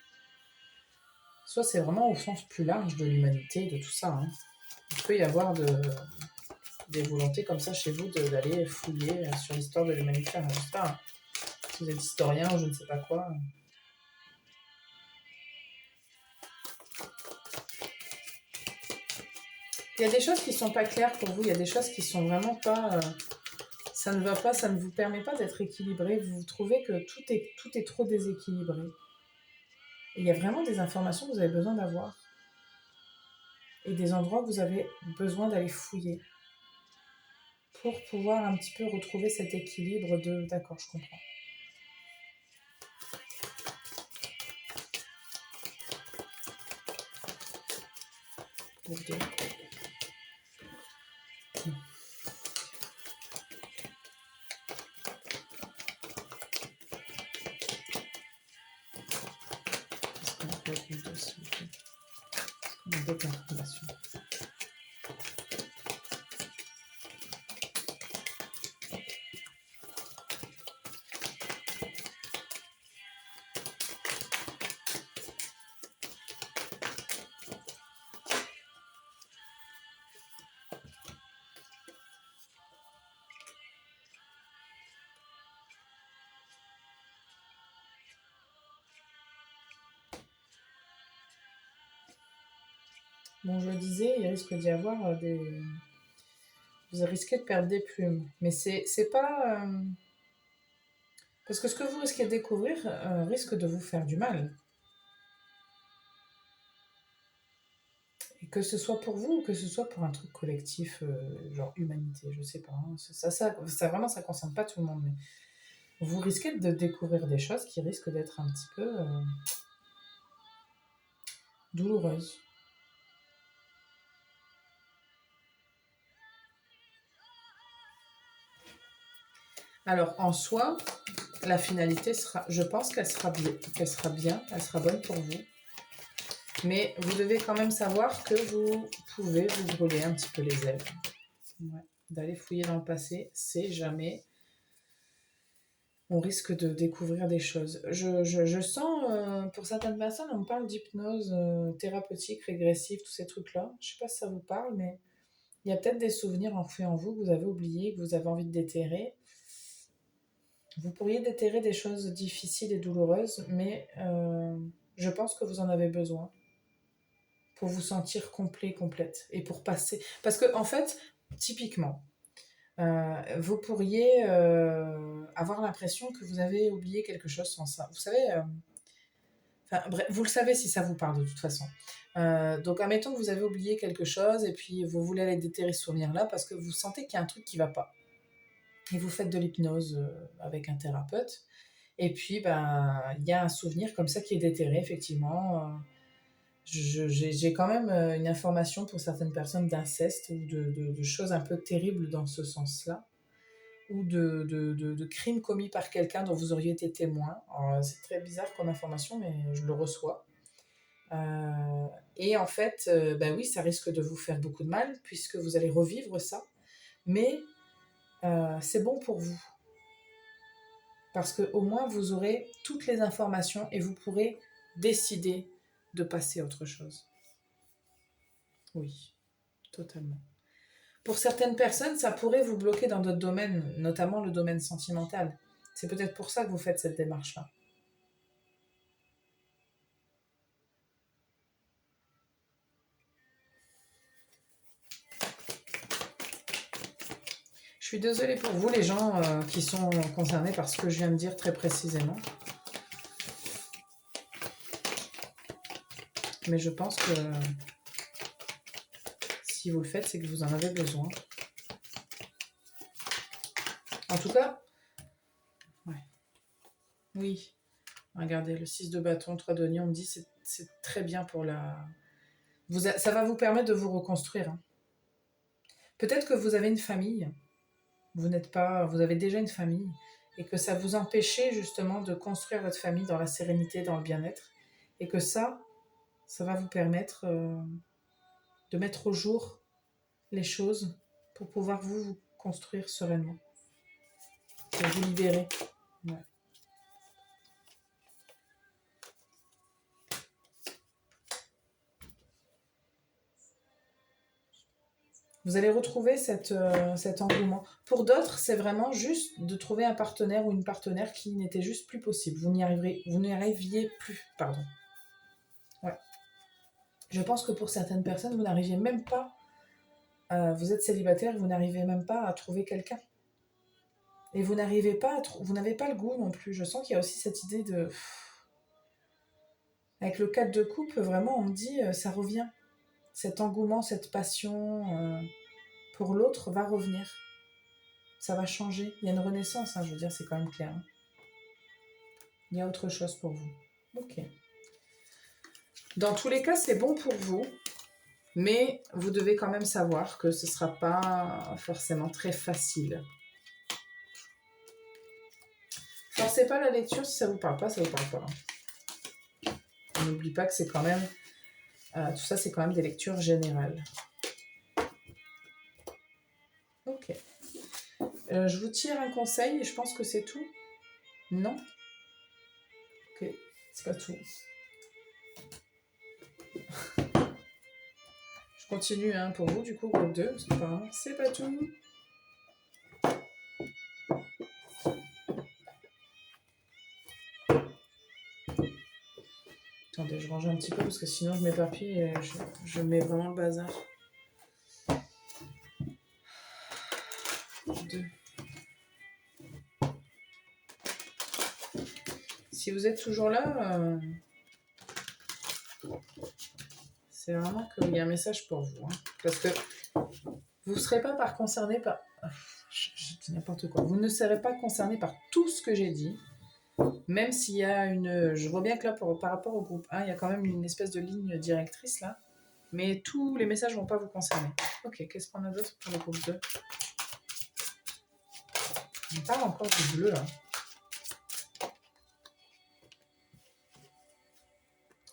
Soit c'est vraiment au sens plus large de l'humanité, de tout ça. Hein. Il peut y avoir des volontés comme ça chez vous d'aller fouiller sur l'histoire de l'humanité. Je sais pas, hein. Si vous êtes historien ou je ne sais pas quoi. Il y a des choses qui sont pas claires pour vous, il y a des choses qui sont vraiment pas... ça ne va pas, ça ne vous permet pas d'être équilibré. Vous trouvez que tout est trop déséquilibré. Et il y a vraiment des informations que vous avez besoin d'avoir. Et des endroits que vous avez besoin d'aller fouiller. Pour pouvoir un petit peu retrouver cet équilibre de... D'accord, je comprends. Ok. Est-ce qu'on a pas vu de s'il vous plaît? Est-ce qu'on a d'autres informations? Bon, je le disais, il risque d'y avoir des... Vous risquez de perdre des plumes. Mais c'est pas... Parce que ce que vous risquez de découvrir risque de vous faire du mal. Et que ce soit pour vous ou que ce soit pour un truc collectif, genre humanité, je sais pas. Hein. Ça vraiment, ça concerne pas tout le monde. Mais vous risquez de découvrir des choses qui risquent d'être un petit peu douloureuses. Alors, en soi, la finalité sera, je pense qu'elle sera bien, elle sera bonne pour vous. Mais vous devez quand même savoir que vous pouvez vous brûler un petit peu les ailes. Ouais. D'aller fouiller dans le passé, c'est jamais... On risque de découvrir des choses. Je sens, pour certaines personnes, on parle d'hypnose thérapeutique, régressive, tous ces trucs-là. Je sais pas si ça vous parle, mais il y a peut-être des souvenirs enfouis en vous que vous avez oubliés, que vous avez envie de déterrer. Vous pourriez déterrer des choses difficiles et douloureuses, mais je pense que vous en avez besoin pour vous sentir complet, complète, et pour passer... Parce que, en fait, typiquement, vous pourriez avoir l'impression que vous avez oublié quelque chose sans ça. Vous savez, bref, vous le savez si ça vous parle de toute façon. Donc, admettons que vous avez oublié quelque chose et puis vous voulez aller déterrer ce souvenir-là parce que vous sentez qu'il y a un truc qui ne va pas. Et vous faites de l'hypnose avec un thérapeute. Et puis, ben, il y a un souvenir comme ça qui est déterré, effectivement. J'ai quand même une information pour certaines personnes d'inceste ou de choses un peu terribles dans ce sens-là, ou de crimes commis par quelqu'un dont vous auriez été témoin. C'est très bizarre comme information, mais je le reçois. Et en fait, bah oui, ça risque de vous faire beaucoup de mal puisque vous allez revivre ça. Mais c'est bon pour vous. Parce qu'au moins, vous aurez toutes les informations et vous pourrez décider de passer à autre chose. Oui, totalement. Pour certaines personnes, ça pourrait vous bloquer dans d'autres domaines, notamment le domaine sentimental. C'est peut-être pour ça que vous faites cette démarche-là. Je suis désolée pour vous, les gens qui sont concernés par ce que je viens de dire très précisément. Mais je pense que si vous le faites, c'est que vous en avez besoin. En tout cas, ouais. Oui. Regardez, le 6 de bâton, 3 d'oignon, on me dit c'est très bien pour la... ça va vous permettre de vous reconstruire. Hein. Peut-être que vous avez une famille, vous avez déjà une famille, et que ça vous empêchait justement de construire votre famille dans la sérénité, dans le bien-être, et que ça va vous permettre de mettre au jour les choses pour pouvoir vous construire sereinement, et vous libérer. Ouais. Vous allez retrouver cet engouement. Pour d'autres, c'est vraiment juste de trouver un partenaire ou une partenaire qui n'était juste plus possible. Vous n'y arriviez plus, pardon. Ouais. Je pense que pour certaines personnes, vous n'arriviez même pas, vous êtes célibataire, vous n'arrivez même pas à trouver quelqu'un. Et vous n'arrivez pas, vous n'avez pas le goût non plus. Je sens qu'il y a aussi cette idée de... Avec le 4 de coupe, vraiment, on me dit, ça revient. Cet engouement, cette passion pour l'autre va revenir. Ça va changer. Il y a une renaissance, hein, je veux dire, c'est quand même clair. Hein. Il y a autre chose pour vous. Ok. Dans tous les cas, c'est bon pour vous, mais vous devez quand même savoir que ce ne sera pas forcément très facile. Forcez pas la lecture, si ça ne vous parle pas, ça ne vous parle pas. On n'oublie pas que c'est quand même... tout ça, c'est quand même des lectures générales. Ok. Je vous tire un conseil et je pense que c'est tout. Non? Ok, c'est pas tout. Je continue hein, pour vous, du coup, groupe 2, c'est pas tout. Attendez, je range un petit peu parce que sinon je m'éparpille et je mets vraiment le bazar. 2. Si vous êtes toujours là, c'est vraiment qu'il y a un message pour vous. Hein, parce que vous ne serez pas concerné par... Je dis n'importe quoi. Vous ne serez pas concerné par tout ce que j'ai dit. Même s'il y a une... Je vois bien que là, par rapport au groupe 1, il y a quand même une espèce de ligne directrice là. Mais tous les messages ne vont pas vous concerner. Ok, qu'est-ce qu'on a d'autre pour le groupe 2? On parle encore du bleu. Hein.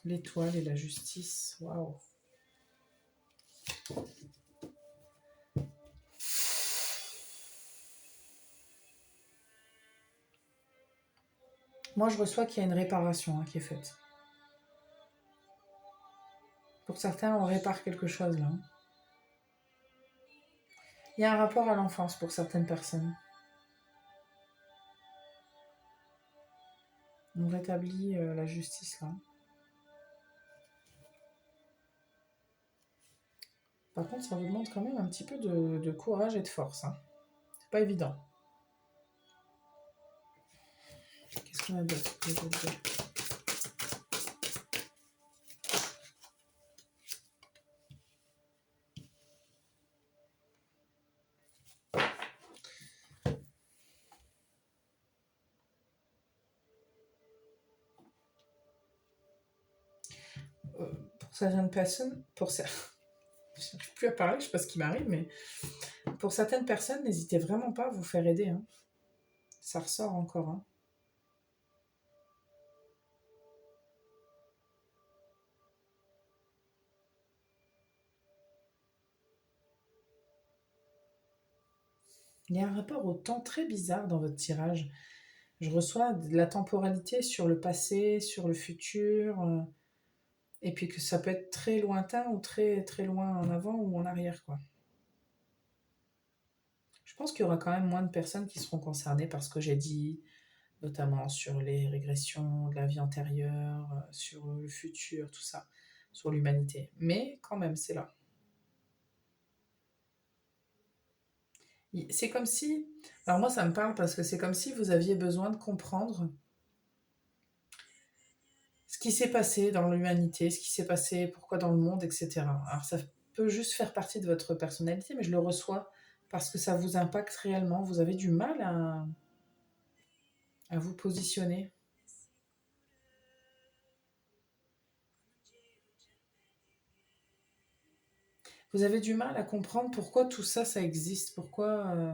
L'étoile et la justice. Waouh. Moi, je reçois qu'il y a une réparation hein, qui est faite. Pour certains, on répare quelque chose là. Il y a un rapport à l'enfance pour certaines personnes. On rétablit la justice là. Par contre, ça vous demande quand même un petit peu de courage et de force. Hein. C'est pas évident. Qu'est-ce qu'on a d'autre? Pour certaines personnes, je n'arrive plus à parler, je ne sais pas ce qui m'arrive, mais pour certaines personnes, n'hésitez vraiment pas à vous faire aider. Hein. Ça ressort encore. Hein. Il y a un rapport au temps très bizarre dans votre tirage. Je reçois de la temporalité sur le passé, sur le futur, et puis que ça peut être très lointain ou très, très loin en avant ou en arrière, quoi. Je pense qu'il y aura quand même moins de personnes qui seront concernées par ce que j'ai dit, notamment sur les régressions de la vie antérieure, sur le futur, tout ça, sur l'humanité. Mais quand même, c'est là. C'est comme si, alors moi ça me parle parce que c'est comme si vous aviez besoin de comprendre ce qui s'est passé dans l'humanité, ce qui s'est passé, pourquoi dans le monde, etc. Alors ça peut juste faire partie de votre personnalité, mais je le reçois parce que ça vous impacte réellement. Vous avez du mal à vous positionner. Vous avez du mal à comprendre pourquoi tout ça, ça existe, pourquoi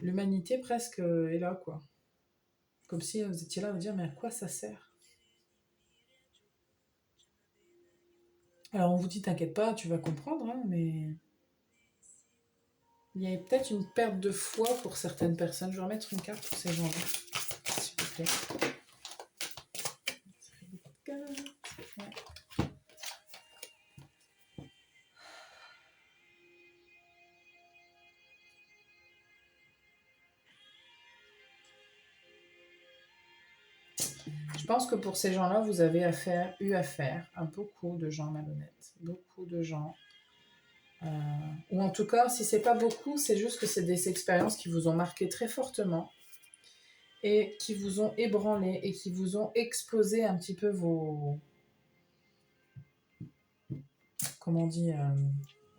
l'humanité presque est là, quoi. Comme si vous étiez là à vous dire, mais à quoi ça sert? Alors on vous dit, t'inquiète pas, tu vas comprendre, hein, mais il y a peut-être une perte de foi pour certaines personnes. Je vais remettre une carte pour ces gens-là, s'il vous plaît. Ouais. Je pense que pour ces gens-là, vous avez eu affaire à beaucoup de gens malhonnêtes, beaucoup de gens. Ou en tout cas, si c'est pas beaucoup, c'est juste que c'est des expériences qui vous ont marqué très fortement et qui vous ont ébranlé et qui vous ont exposé un petit peu comment on dit,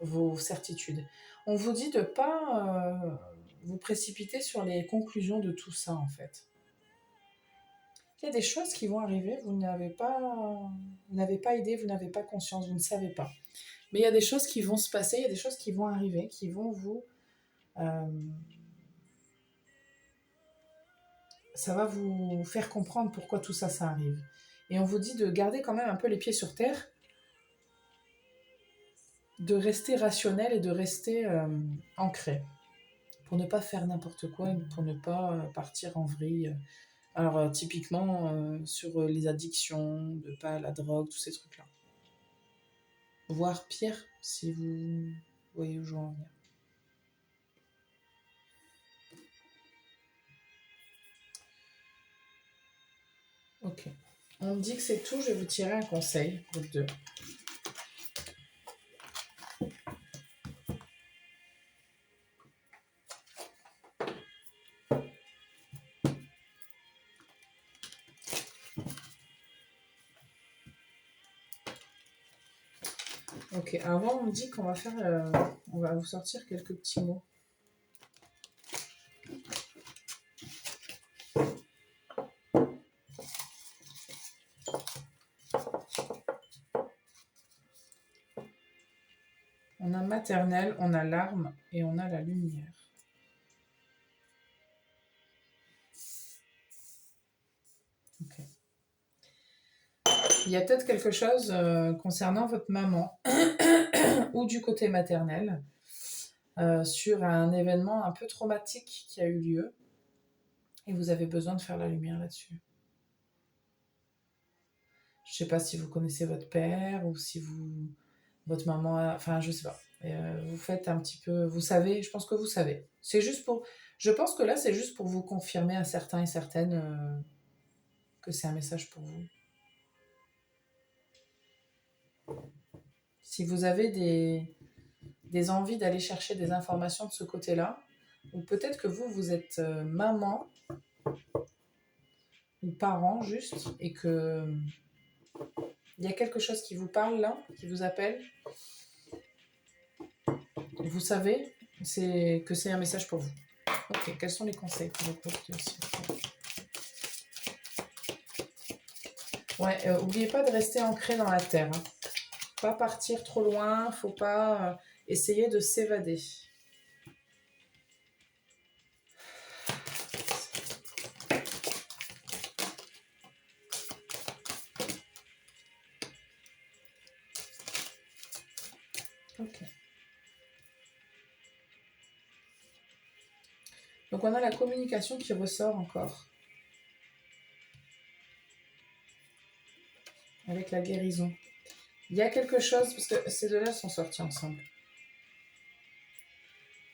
vos certitudes. On vous dit de pas vous précipiter sur les conclusions de tout ça, en fait. Il y a des choses qui vont arriver, vous n'avez pas idée, vous n'avez pas conscience, vous ne savez pas. Mais il y a des choses qui vont se passer, il y a des choses qui vont arriver, qui vont euh, ça va vous faire comprendre pourquoi tout ça, ça arrive. Et on vous dit de garder quand même un peu les pieds sur terre, de rester rationnel et de rester ancré, pour ne pas faire n'importe quoi, pour ne pas partir en vrille. Alors typiquement sur les addictions, de pas la drogue, tous ces trucs-là. Voire pire, si vous voyez où je veux en venir. Ok. On me dit que c'est tout, je vais vous tirer un conseil, groupe 2. Ok, avant on me dit qu'on va faire, on va vous sortir quelques petits mots. On a maternelle, on a l'arme et on a la lumière. Ok. Il y a peut-être quelque chose concernant votre maman ou du côté maternel sur un événement un peu traumatique qui a eu lieu et vous avez besoin de faire la lumière là-dessus. Je ne sais pas si vous connaissez votre père ou si votre maman, enfin je sais pas. Vous faites un petit peu, vous savez, je pense que vous savez. C'est juste pour, je pense que là c'est juste pour vous confirmer à certains et certaines que c'est un message pour vous. Si vous avez des envies d'aller chercher des informations de ce côté-là, ou peut-être que vous êtes maman ou parent juste, et que il y a quelque chose qui vous parle là, qui vous appelle, et vous savez que c'est un message pour vous. Ok, quels sont les conseils pour votre portée aussi? Ouais, n'oubliez pas de rester ancré dans la terre. Hein. Pas partir trop loin, faut pas essayer de s'évader. Ok. Donc on a la communication qui ressort encore. Avec la guérison. Il y a quelque chose, parce que ces deux-là sont sortis ensemble.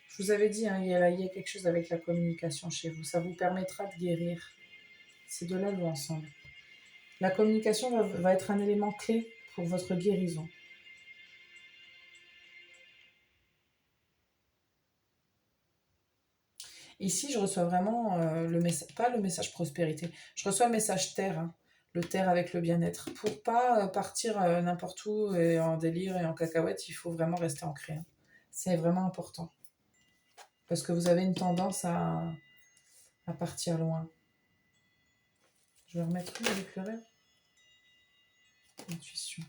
Je vous avais dit, hein, il y a quelque chose avec la communication chez vous. Ça vous permettra de guérir. Ces deux-là vont ensemble. La communication va être un élément clé pour votre guérison. Ici, je reçois vraiment le message, pas le message prospérité, je reçois le message terre, hein, le terre avec le bien-être. Pour pas partir n'importe où et en délire et en cacahuète, il faut vraiment rester ancré. Hein. C'est vraiment important. Parce que vous avez une tendance à partir loin. Je vais remettre une avec le rêve. Intuition.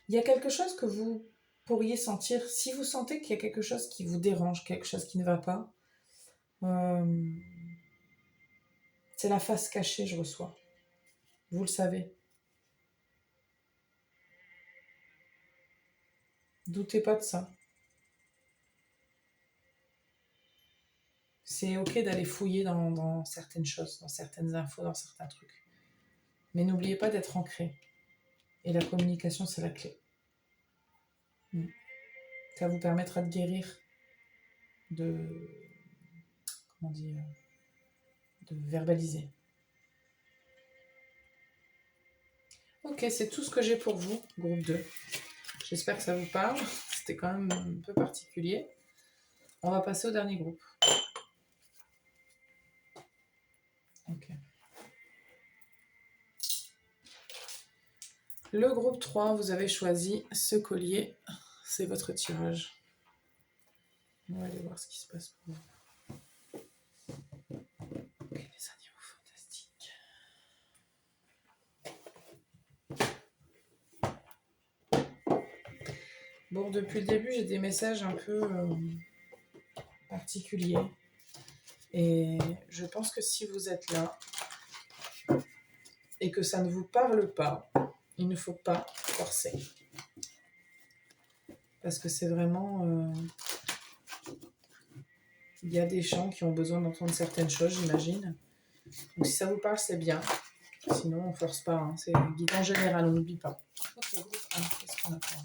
Il y a quelque chose que vous pourriez sentir, si vous sentez qu'il y a quelque chose qui vous dérange, quelque chose qui ne va pas, c'est la face cachée, je reçois. Vous le savez. Doutez pas de ça. C'est ok d'aller fouiller dans certaines choses, dans certaines infos, dans certains trucs. Mais n'oubliez pas d'être ancré. Et la communication, c'est la clé. Ça vous permettra de guérir, de verbaliser. Ok, c'est tout ce que j'ai pour vous, groupe 2. J'espère que ça vous parle. C'était quand même un peu particulier. On va passer au dernier groupe. Ok. Le groupe 3, vous avez choisi ce collier. C'est votre tirage. On va aller voir ce qui se passe pour vous. Ok, les animaux fantastiques. Bon, depuis le début, j'ai des messages un peu particuliers. Et je pense que si vous êtes là et que ça ne vous parle pas, il ne faut pas forcer. Parce que c'est vraiment... il y a des gens qui ont besoin d'entendre certaines choses, j'imagine. Donc si ça vous parle, c'est bien. Sinon, on ne force pas. Hein. C'est un guide en général, on n'oublie pas. Ok, groupe 1, qu'est-ce qu'on a pour vous ?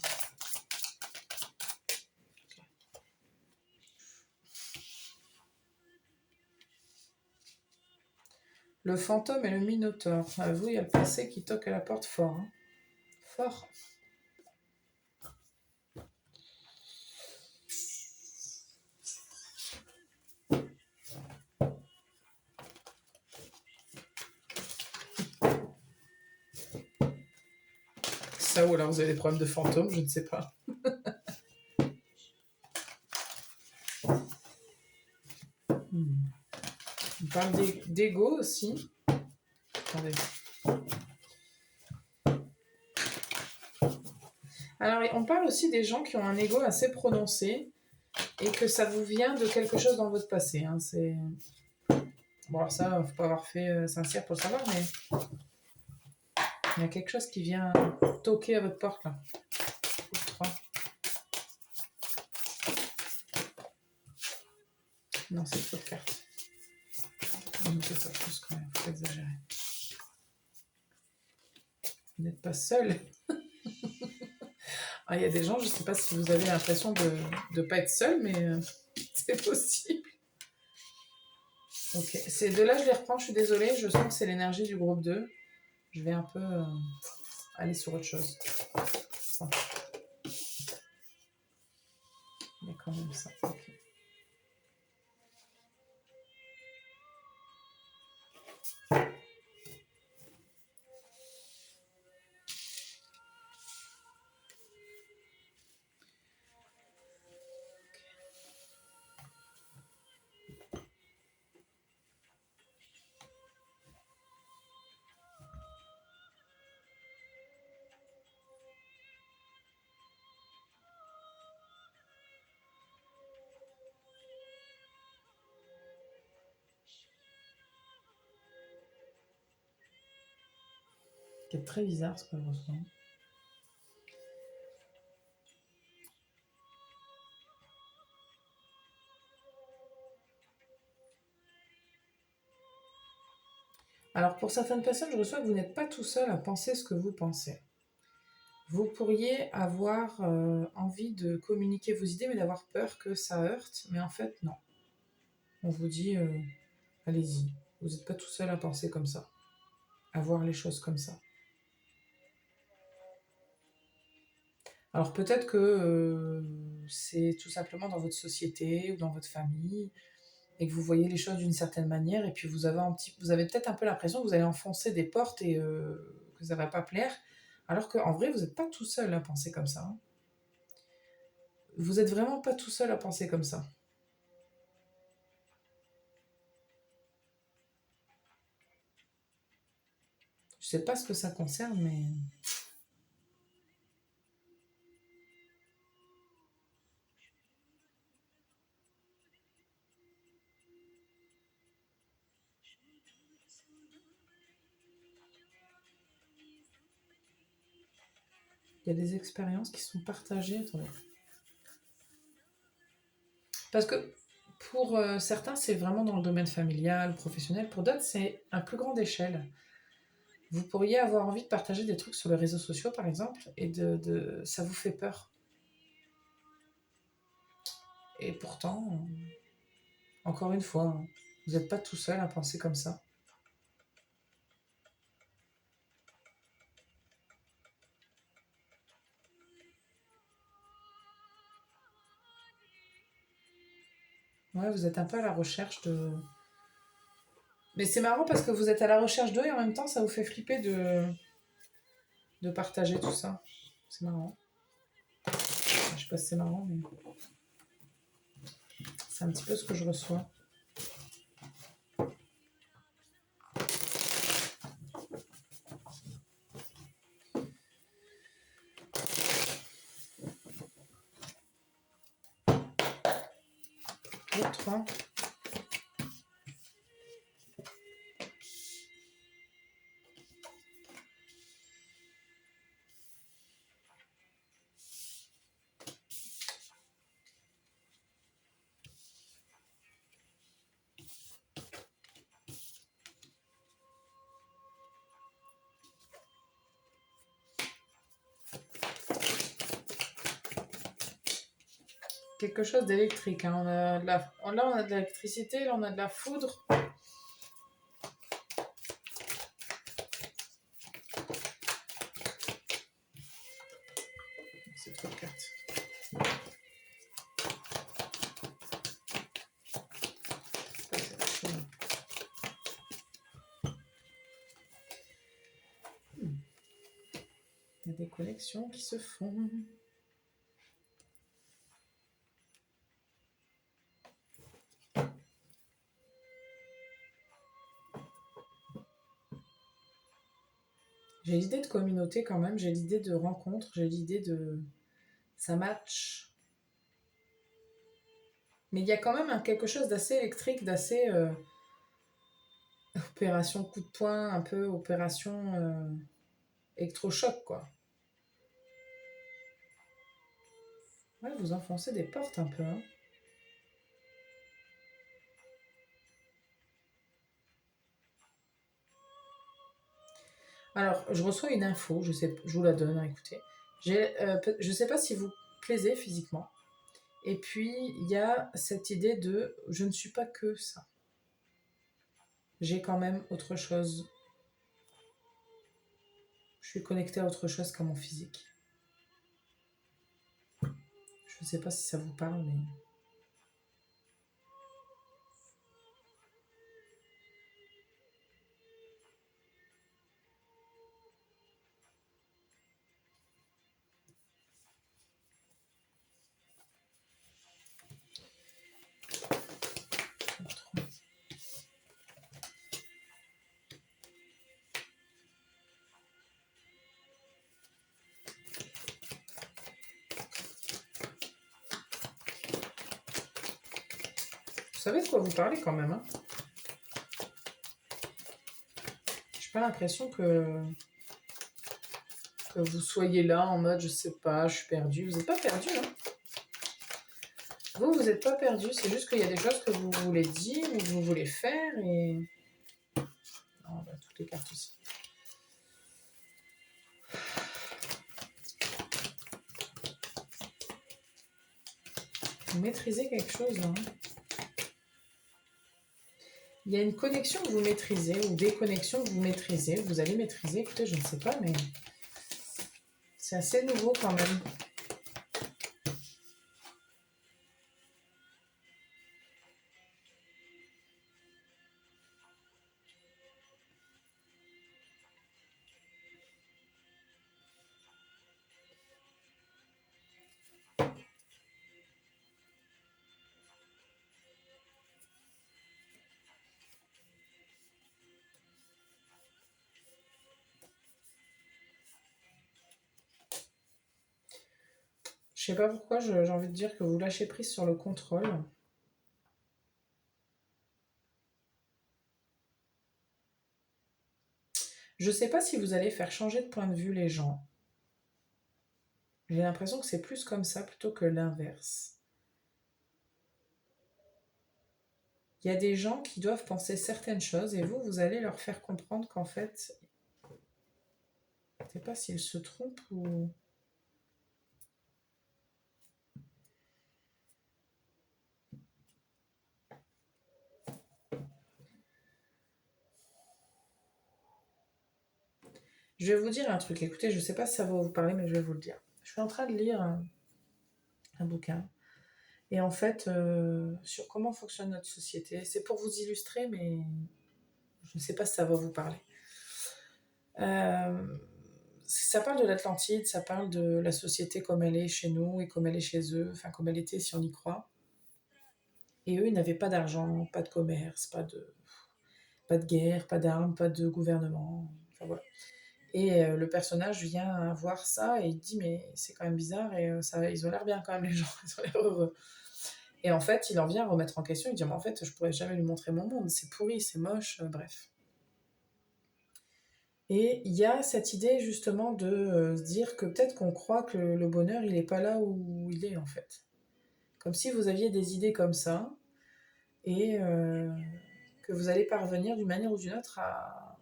Le fantôme et le minotaure. À vous, il y a le passé qui toque à la porte fort. Hein. Fort. Ça, ou alors vous avez des problèmes de fantôme, je ne sais pas. On parle d'ego aussi. Attendez. Alors, on parle aussi des gens qui ont un ego assez prononcé et que ça vous vient de quelque chose dans votre passé. Hein. C'est... Bon, alors ça, il ne faut pas avoir fait sincère pour le savoir, mais il y a quelque chose qui vient toquer à votre porte, là. 3. Non, c'est trop de cartes. On ne fait pas plus quand même, il faut pas exagérer. Vous n'êtes pas seul. Ah, il y a des gens, je ne sais pas si vous avez l'impression de ne pas être seul, mais c'est possible. Ok, ces deux-là, je les reprends, je suis désolée, je sens que c'est l'énergie du groupe 2. Je vais un peu aller sur autre chose. Bon. Il y a quand même ça, ok. C'est très bizarre ce que je ressens. Alors pour certaines personnes, je reçois que vous n'êtes pas tout seul à penser ce que vous pensez. Vous pourriez avoir envie de communiquer vos idées, mais d'avoir peur que ça heurte. Mais en fait, non. On vous dit, allez-y. Vous n'êtes pas tout seul à penser comme ça, à voir les choses comme ça. Alors peut-être que c'est tout simplement dans votre société ou dans votre famille et que vous voyez les choses d'une certaine manière et puis vous avez peut-être un peu l'impression que vous allez enfoncer des portes et que ça va pas plaire, alors qu'en vrai vous n'êtes pas tout seul à penser comme ça, hein. Vous êtes vraiment pas tout seul à penser comme ça. Je sais pas ce que ça concerne, mais il y a des expériences qui sont partagées. Attendez. Parce que pour certains, c'est vraiment dans le domaine familial, professionnel. Pour d'autres, c'est à plus grande échelle. Vous pourriez avoir envie de partager des trucs sur les réseaux sociaux, par exemple, et ça vous fait peur. Et pourtant, encore une fois, hein, vous n'êtes pas tout seul à penser comme ça. Ouais, vous êtes un peu à la recherche de... Mais c'est marrant parce que vous êtes à la recherche d'eux et en même temps, ça vous fait flipper de partager tout ça. C'est marrant. Je sais pas si c'est marrant, mais c'est un petit peu ce que je reçois. Autre, hein. Quelque chose d'électrique, hein. Là, on a de l'électricité, là, on a de la foudre. C'est trop de cartes. Il y a des connexions qui se font. J'ai l'idée de communauté quand même, j'ai l'idée de rencontre, j'ai l'idée de... Ça match. Mais il y a quand même quelque chose d'assez électrique, d'assez... opération coup de poing, un peu opération électrochoc, quoi. Ouais, vous enfoncez des portes un peu, hein. Alors, je reçois une info, je vous la donne, hein, écoutez. Je ne sais pas si vous plaisez physiquement. Et puis, il y a cette idée de je ne suis pas que ça. J'ai quand même autre chose. Je suis connectée à autre chose qu'à mon physique. Je ne sais pas si ça vous parle, mais... Vous savez de quoi vous parlez quand même, hein. J'ai pas l'impression que vous soyez là en mode je sais pas, je suis perdu. Vous n'êtes pas perdu, hein. Vous n'êtes pas perdu, c'est juste qu'il y a des choses que vous voulez dire ou que vous voulez faire et... Non, bah, tout toutes les cartes aussi. Vous maîtrisez quelque chose là. Il y a une connexion que vous maîtrisez ou des connexions que vous maîtrisez. Vous allez maîtriser, écoutez, je ne sais pas, mais c'est assez nouveau quand même. Je sais pas pourquoi, j'ai envie de dire que vous lâchez prise sur le contrôle. Je sais pas si vous allez faire changer de point de vue les gens. J'ai l'impression que c'est plus comme ça plutôt que l'inverse. Il y a des gens qui doivent penser certaines choses et vous allez leur faire comprendre qu'en fait, je ne sais pas s'ils se trompent ou... Je vais vous dire un truc. Écoutez, je ne sais pas si ça va vous parler, mais je vais vous le dire. Je suis en train de lire un bouquin. Et en fait, sur comment fonctionne notre société. C'est pour vous illustrer, mais je ne sais pas si ça va vous parler. Ça parle de l'Atlantide, ça parle de la société comme elle est chez nous et comme elle est chez eux, enfin comme elle était si on y croit. Et eux, ils n'avaient pas d'argent, pas de commerce, pas de guerre, pas d'armes, pas de gouvernement. Enfin voilà. Et le personnage vient voir ça et il dit mais c'est quand même bizarre et ça, ils ont l'air bien quand même les gens, ils ont l'air heureux. Et en fait, il en vient remettre en question, il dit mais en fait je pourrais jamais lui montrer mon monde, c'est pourri, c'est moche, bref. Et il y a cette idée justement de se dire que peut-être qu'on croit que le bonheur il n'est pas là où il est en fait. Comme si vous aviez des idées comme ça et que vous allez parvenir d'une manière ou d'une autre à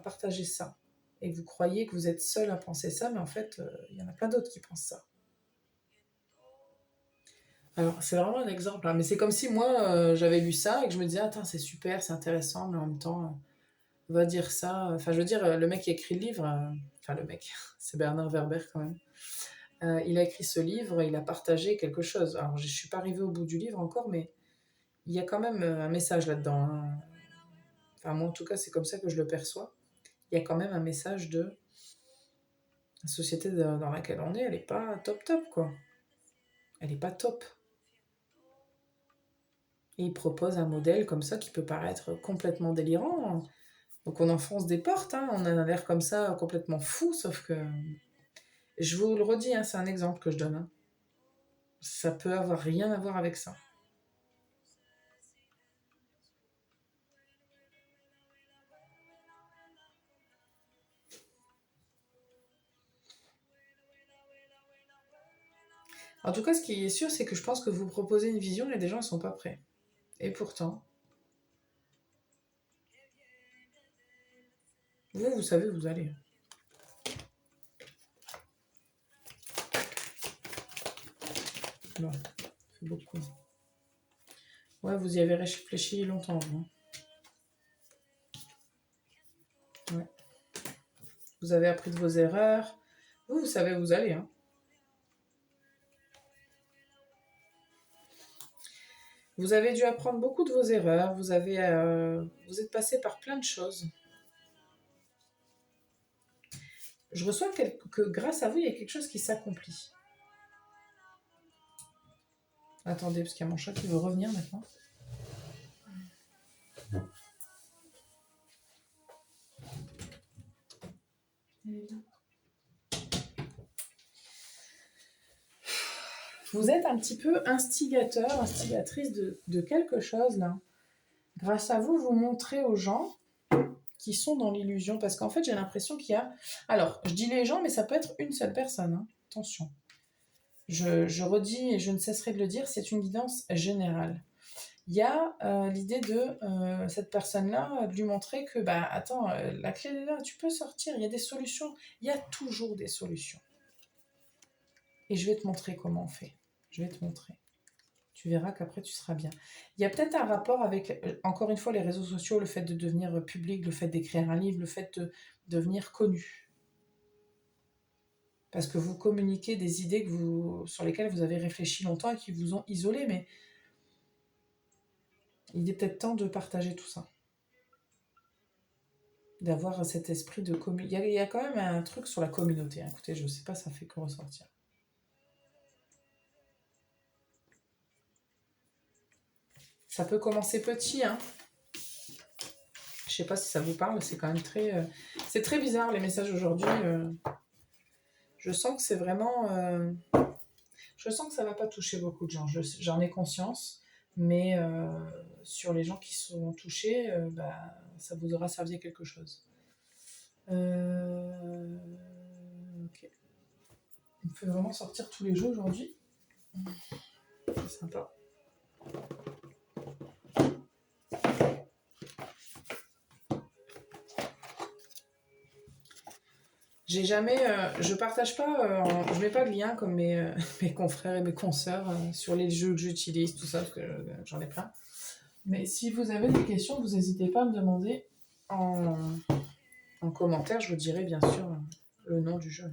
partager ça. Et vous croyez que vous êtes seul à penser ça, mais en fait, il y en a plein d'autres qui pensent ça. Alors, c'est vraiment un exemple, hein, mais c'est comme si moi, j'avais lu ça et que je me disais, attends, c'est super, c'est intéressant, mais en même temps, on va dire ça. Enfin, je veux dire, le mec qui a écrit le livre, enfin, le mec, c'est Bernard Werber quand même. Il a écrit ce livre, il a partagé quelque chose. Alors, je ne suis pas arrivée au bout du livre encore, mais il y a quand même un message là-dedans, hein. Enfin, moi, en tout cas, c'est comme ça que je le perçois. Il y a quand même un message de la société dans laquelle on est, elle n'est pas top top, quoi. Elle n'est pas top. Et il propose un modèle comme ça qui peut paraître complètement délirant. Donc on enfonce des portes, hein. On a l'air comme ça complètement fou, sauf que... Je vous le redis, hein, c'est un exemple que je donne, hein. Ça peut avoir rien à voir avec ça. En tout cas, ce qui est sûr, c'est que je pense que vous proposez une vision et des gens ne sont pas prêts. Et pourtant, vous savez où vous allez. Bon, c'est beaucoup. Ouais, vous y avez réfléchi longtemps, vous. Ouais. Vous avez appris de vos erreurs. Vous savez où vous allez, hein. Vous avez dû apprendre beaucoup de vos erreurs. Vous êtes passé par plein de choses. Je reçois que grâce à vous, il y a quelque chose qui s'accomplit. Attendez, parce qu'il y a mon chat qui veut revenir maintenant. Vous êtes un petit peu instigateur, instigatrice de quelque chose là. Grâce à vous, vous montrez aux gens qui sont dans l'illusion. Parce qu'en fait, j'ai l'impression qu'il y a... Alors, je dis les gens, mais ça peut être une seule personne, hein. Attention. Je redis et je ne cesserai de le dire, c'est une guidance générale. Il y a l'idée de cette personne-là, de lui montrer que, bah, attends, la clé est là, tu peux sortir, il y a des solutions, il y a toujours des solutions. Et je vais te montrer comment on fait. Je vais te montrer. Tu verras qu'après, tu seras bien. Il y a peut-être un rapport avec, encore une fois, les réseaux sociaux, le fait de devenir public, le fait d'écrire un livre, le fait de devenir connu. Parce que vous communiquez des idées sur lesquelles vous avez réfléchi longtemps et qui vous ont isolé, mais il est peut-être temps de partager tout ça. D'avoir cet esprit de communauté. Il y a quand même un truc sur la communauté. Hein. Écoutez, je ne sais pas, ça fait que ressortir. Ça peut commencer petit, hein. Je sais pas si ça vous parle, c'est quand même très... c'est très bizarre les messages aujourd'hui. Je sens que c'est vraiment... je sens que ça va pas toucher beaucoup de gens. J'en ai conscience. Mais sur les gens qui sont touchés, bah, ça vous aura servi à quelque chose. Ok. Il me fait vraiment sortir tous les jeux aujourd'hui. C'est sympa. J'ai jamais, je partage pas, je mets pas de lien comme mes confrères et mes consoeurs sur les jeux que j'utilise, tout ça, parce que j'en ai plein. Mais si vous avez des questions, vous n'hésitez pas à me demander en commentaire, je vous dirai bien sûr le nom du jeu.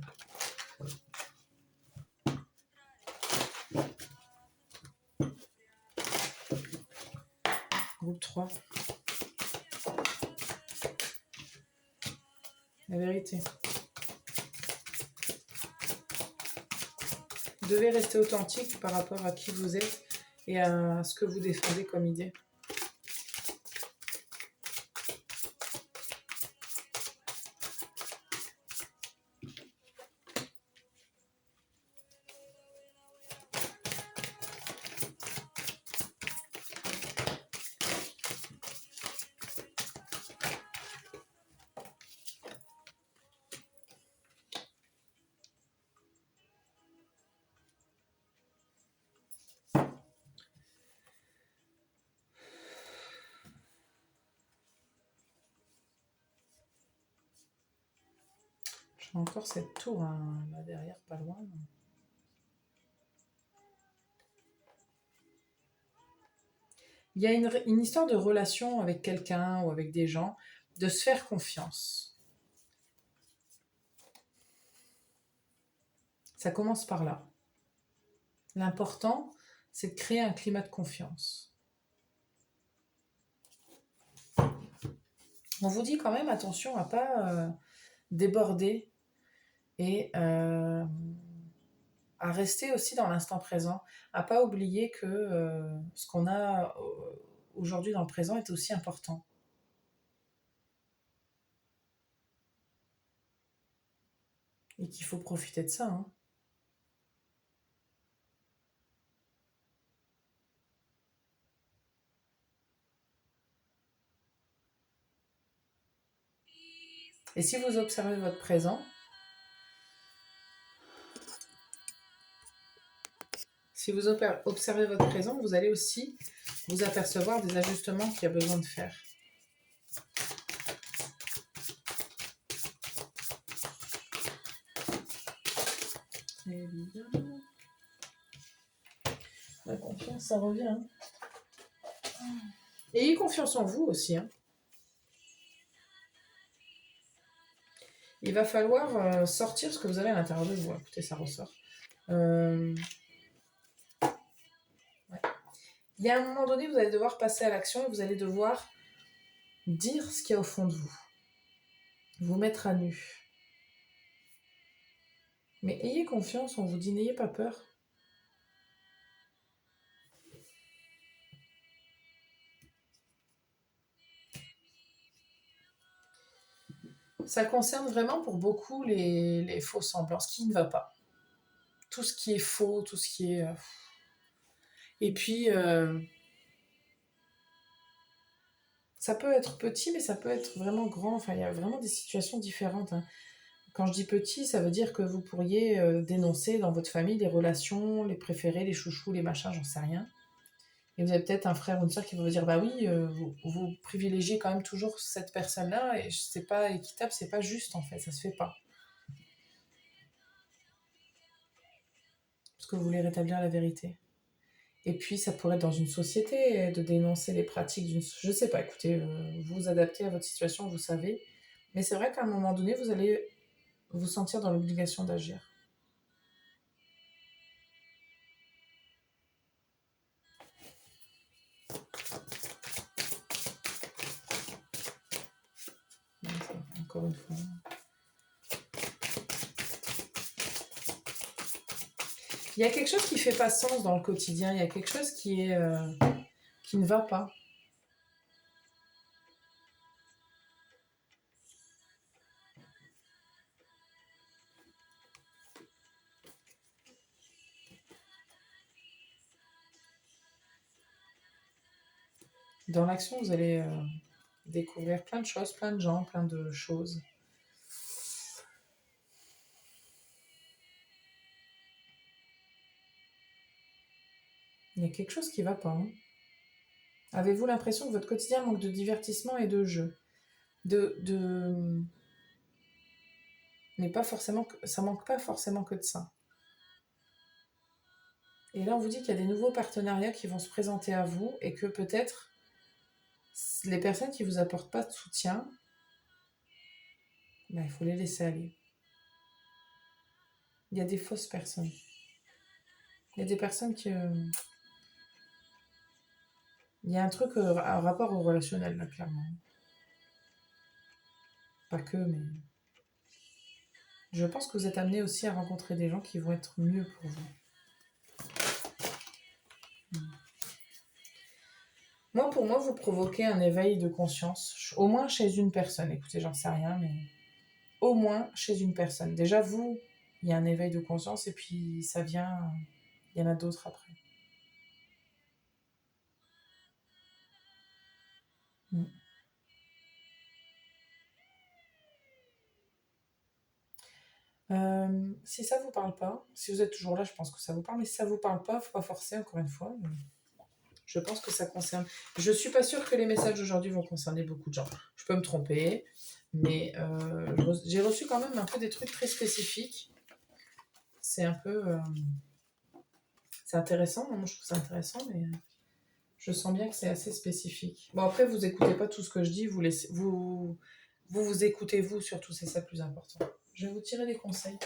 Groupe 3. La vérité. Vous devez rester authentique par rapport à qui vous êtes et à ce que vous défendez comme idée. J'ai encore cette tour hein, là derrière, pas loin. Il y a une histoire de relation avec quelqu'un ou avec des gens, de se faire confiance. Ça commence par là. L'important, c'est de créer un climat de confiance. On vous dit quand même attention à ne pas déborder et à rester aussi dans l'instant présent, à ne pas oublier que ce qu'on a aujourd'hui dans le présent est aussi important. Et qu'il faut profiter de ça. Hein. Et si vous observez votre présent, vous allez aussi vous apercevoir des ajustements qu'il y a besoin de faire. Évidemment. La confiance, ça revient. Hein. Ayez confiance en vous aussi. Hein. Il va falloir sortir ce que vous avez à l'intérieur de vous. Écoutez, ça ressort. Ouais. Il y a un moment donné, vous allez devoir passer à l'action et vous allez devoir dire ce qu'il y a au fond de vous. Vous mettre à nu. Mais ayez confiance, on vous dit, n'ayez pas peur. Ça concerne vraiment pour beaucoup les faux semblants, ce qui ne va pas. Tout ce qui est faux, tout ce qui est... Et puis, ça peut être petit, mais ça peut être vraiment grand. Enfin, il y a vraiment des situations différentes. Hein. Quand je dis petit, ça veut dire que vous pourriez dénoncer dans votre famille les relations, les préférés, les chouchous, les machins, j'en sais rien. Et vous avez peut-être un frère ou une soeur qui va vous dire, bah oui, vous privilégiez quand même toujours cette personne-là, et c'est pas équitable, c'est pas juste en fait, ça se fait pas. Parce que vous voulez rétablir la vérité. Et puis, ça pourrait être dans une société de dénoncer les pratiques d'une... Je sais pas, écoutez, vous vous adaptez à votre situation, vous savez. Mais c'est vrai qu'à un moment donné, vous allez vous sentir dans l'obligation d'agir. Encore une fois. Il y a quelque chose qui fait pas sens dans le quotidien. Il y a quelque chose qui ne va pas. Dans l'action, vous allez découvrir plein de choses, plein de gens, plein de choses. Il y a quelque chose qui va pas. Hein. Avez-vous l'impression que votre quotidien manque de divertissement et de jeu Mais pas forcément, ça manque pas forcément que de ça. Et là, on vous dit qu'il y a des nouveaux partenariats qui vont se présenter à vous et que peut-être les personnes qui vous apportent pas de soutien, ben, il faut les laisser aller. Il y a des fausses personnes. Il y a des personnes qui... Il y a un truc en rapport au relationnel, là, clairement. Pas que, mais... Je pense que vous êtes amené aussi à rencontrer des gens qui vont être mieux pour vous. Pour moi, vous provoquez un éveil de conscience, au moins chez une personne. Écoutez, j'en sais rien, mais au moins chez une personne. Déjà, vous, il y a un éveil de conscience et puis ça vient, il y en a d'autres après. Si ça vous parle pas, si vous êtes toujours là, je pense que ça vous parle, mais si ça vous parle pas, faut pas forcer encore une fois. Je pense que ça concerne. Je suis pas sûre que les messages d'aujourd'hui vont concerner beaucoup de gens. Je peux me tromper, mais j'ai reçu quand même un peu des trucs très spécifiques. C'est un peu, c'est intéressant. Moi, je trouve ça intéressant, mais je sens bien que c'est assez spécifique. Bon, après, vous écoutez pas tout ce que je dis, vous écoutez vous surtout, c'est ça le plus important. Je vais vous tirer des conseils.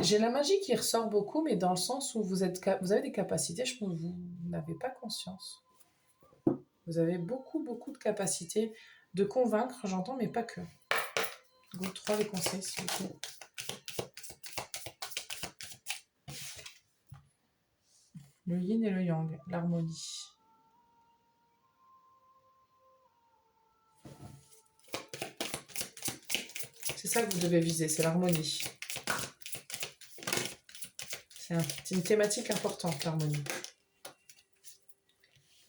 J'ai la magie qui ressort beaucoup, mais dans le sens où vous avez des capacités, je pense que vous n'avez pas conscience. Vous avez beaucoup, beaucoup de capacités de convaincre, j'entends, mais pas que. Groupe 3, les conseils, s'il vous plaît. Le yin et le yang, l'harmonie. C'est ça que vous devez viser, c'est l'harmonie. C'est une thématique importante, l'harmonie.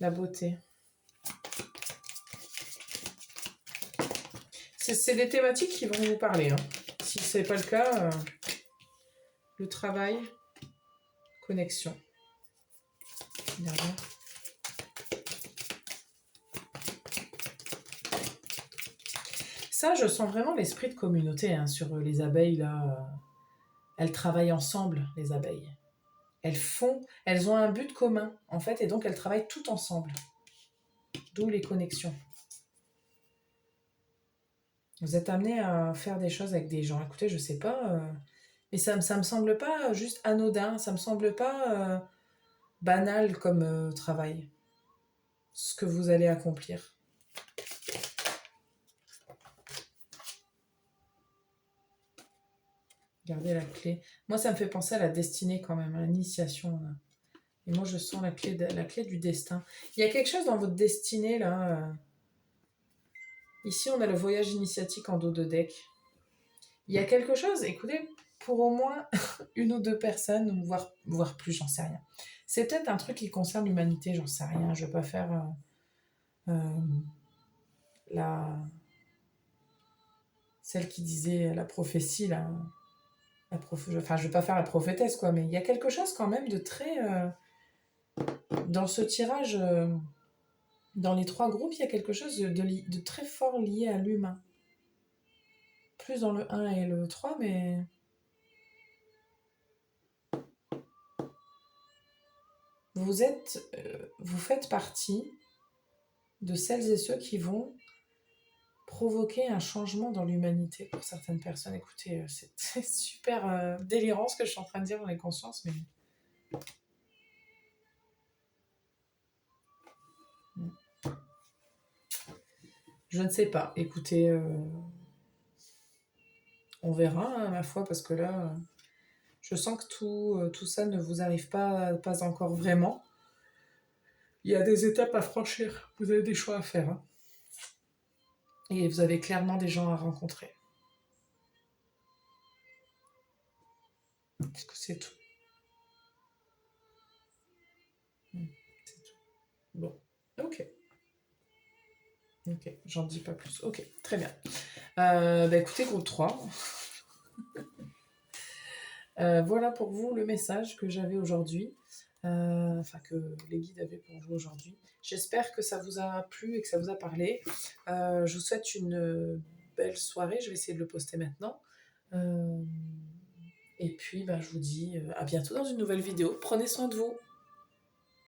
La beauté. C'est des thématiques qui vont vous parler. Hein. Si ce n'est pas le cas, le travail, connexion. Derrière. Ça, je sens vraiment l'esprit de communauté hein, sur les abeilles. Là, elles travaillent ensemble, les abeilles. Elles ont un but commun, en fait, et donc elles travaillent toutes ensemble. D'où les connexions. Vous êtes amené à faire des choses avec des gens. Écoutez, je sais pas, mais ça me semble pas juste anodin, ça me semble pas banal comme travail, ce que vous allez accomplir. Regardez la clé. Moi, ça me fait penser à la destinée quand même, à l'initiation. Là. Et moi, je sens la clé du destin. Il y a quelque chose dans votre destinée, là. Ici, on a le voyage initiatique en dos de deck. Il y a quelque chose, écoutez, pour au moins une ou deux personnes, voire plus, j'en sais rien. C'est peut-être un truc qui concerne l'humanité, j'en sais rien. Je ne veux pas faire la... celle qui disait la prophétie, là. Enfin, je ne veux pas faire la prophétesse, quoi, mais il y a quelque chose quand même de très... dans ce tirage, dans les trois groupes, il y a quelque chose de très fort lié à l'humain. Plus dans le 1 et le 3, mais... vous faites partie de celles et ceux qui vont provoquer un changement dans l'humanité pour certaines personnes. Écoutez, c'est super délirant ce que je suis en train de dire dans les consciences, mais... Je ne sais pas. Écoutez, on verra, hein, ma foi, parce que là, je sens que tout ça ne vous arrive pas encore vraiment. Il y a des étapes à franchir. Vous avez des choix à faire. Hein. Et vous avez clairement des gens à rencontrer. Est-ce que c'est tout? C'est tout. Bon, ok. Ok, j'en dis pas plus. Ok, très bien. Écoutez, groupe 3. Voilà pour vous le message que j'avais aujourd'hui. Que les guides avaient pour vous aujourd'hui. J'espère que ça vous a plu et que ça vous a parlé. Je vous souhaite une belle soirée. Je vais essayer de le poster maintenant. Et puis, je vous dis à bientôt dans une nouvelle vidéo. Prenez soin de vous.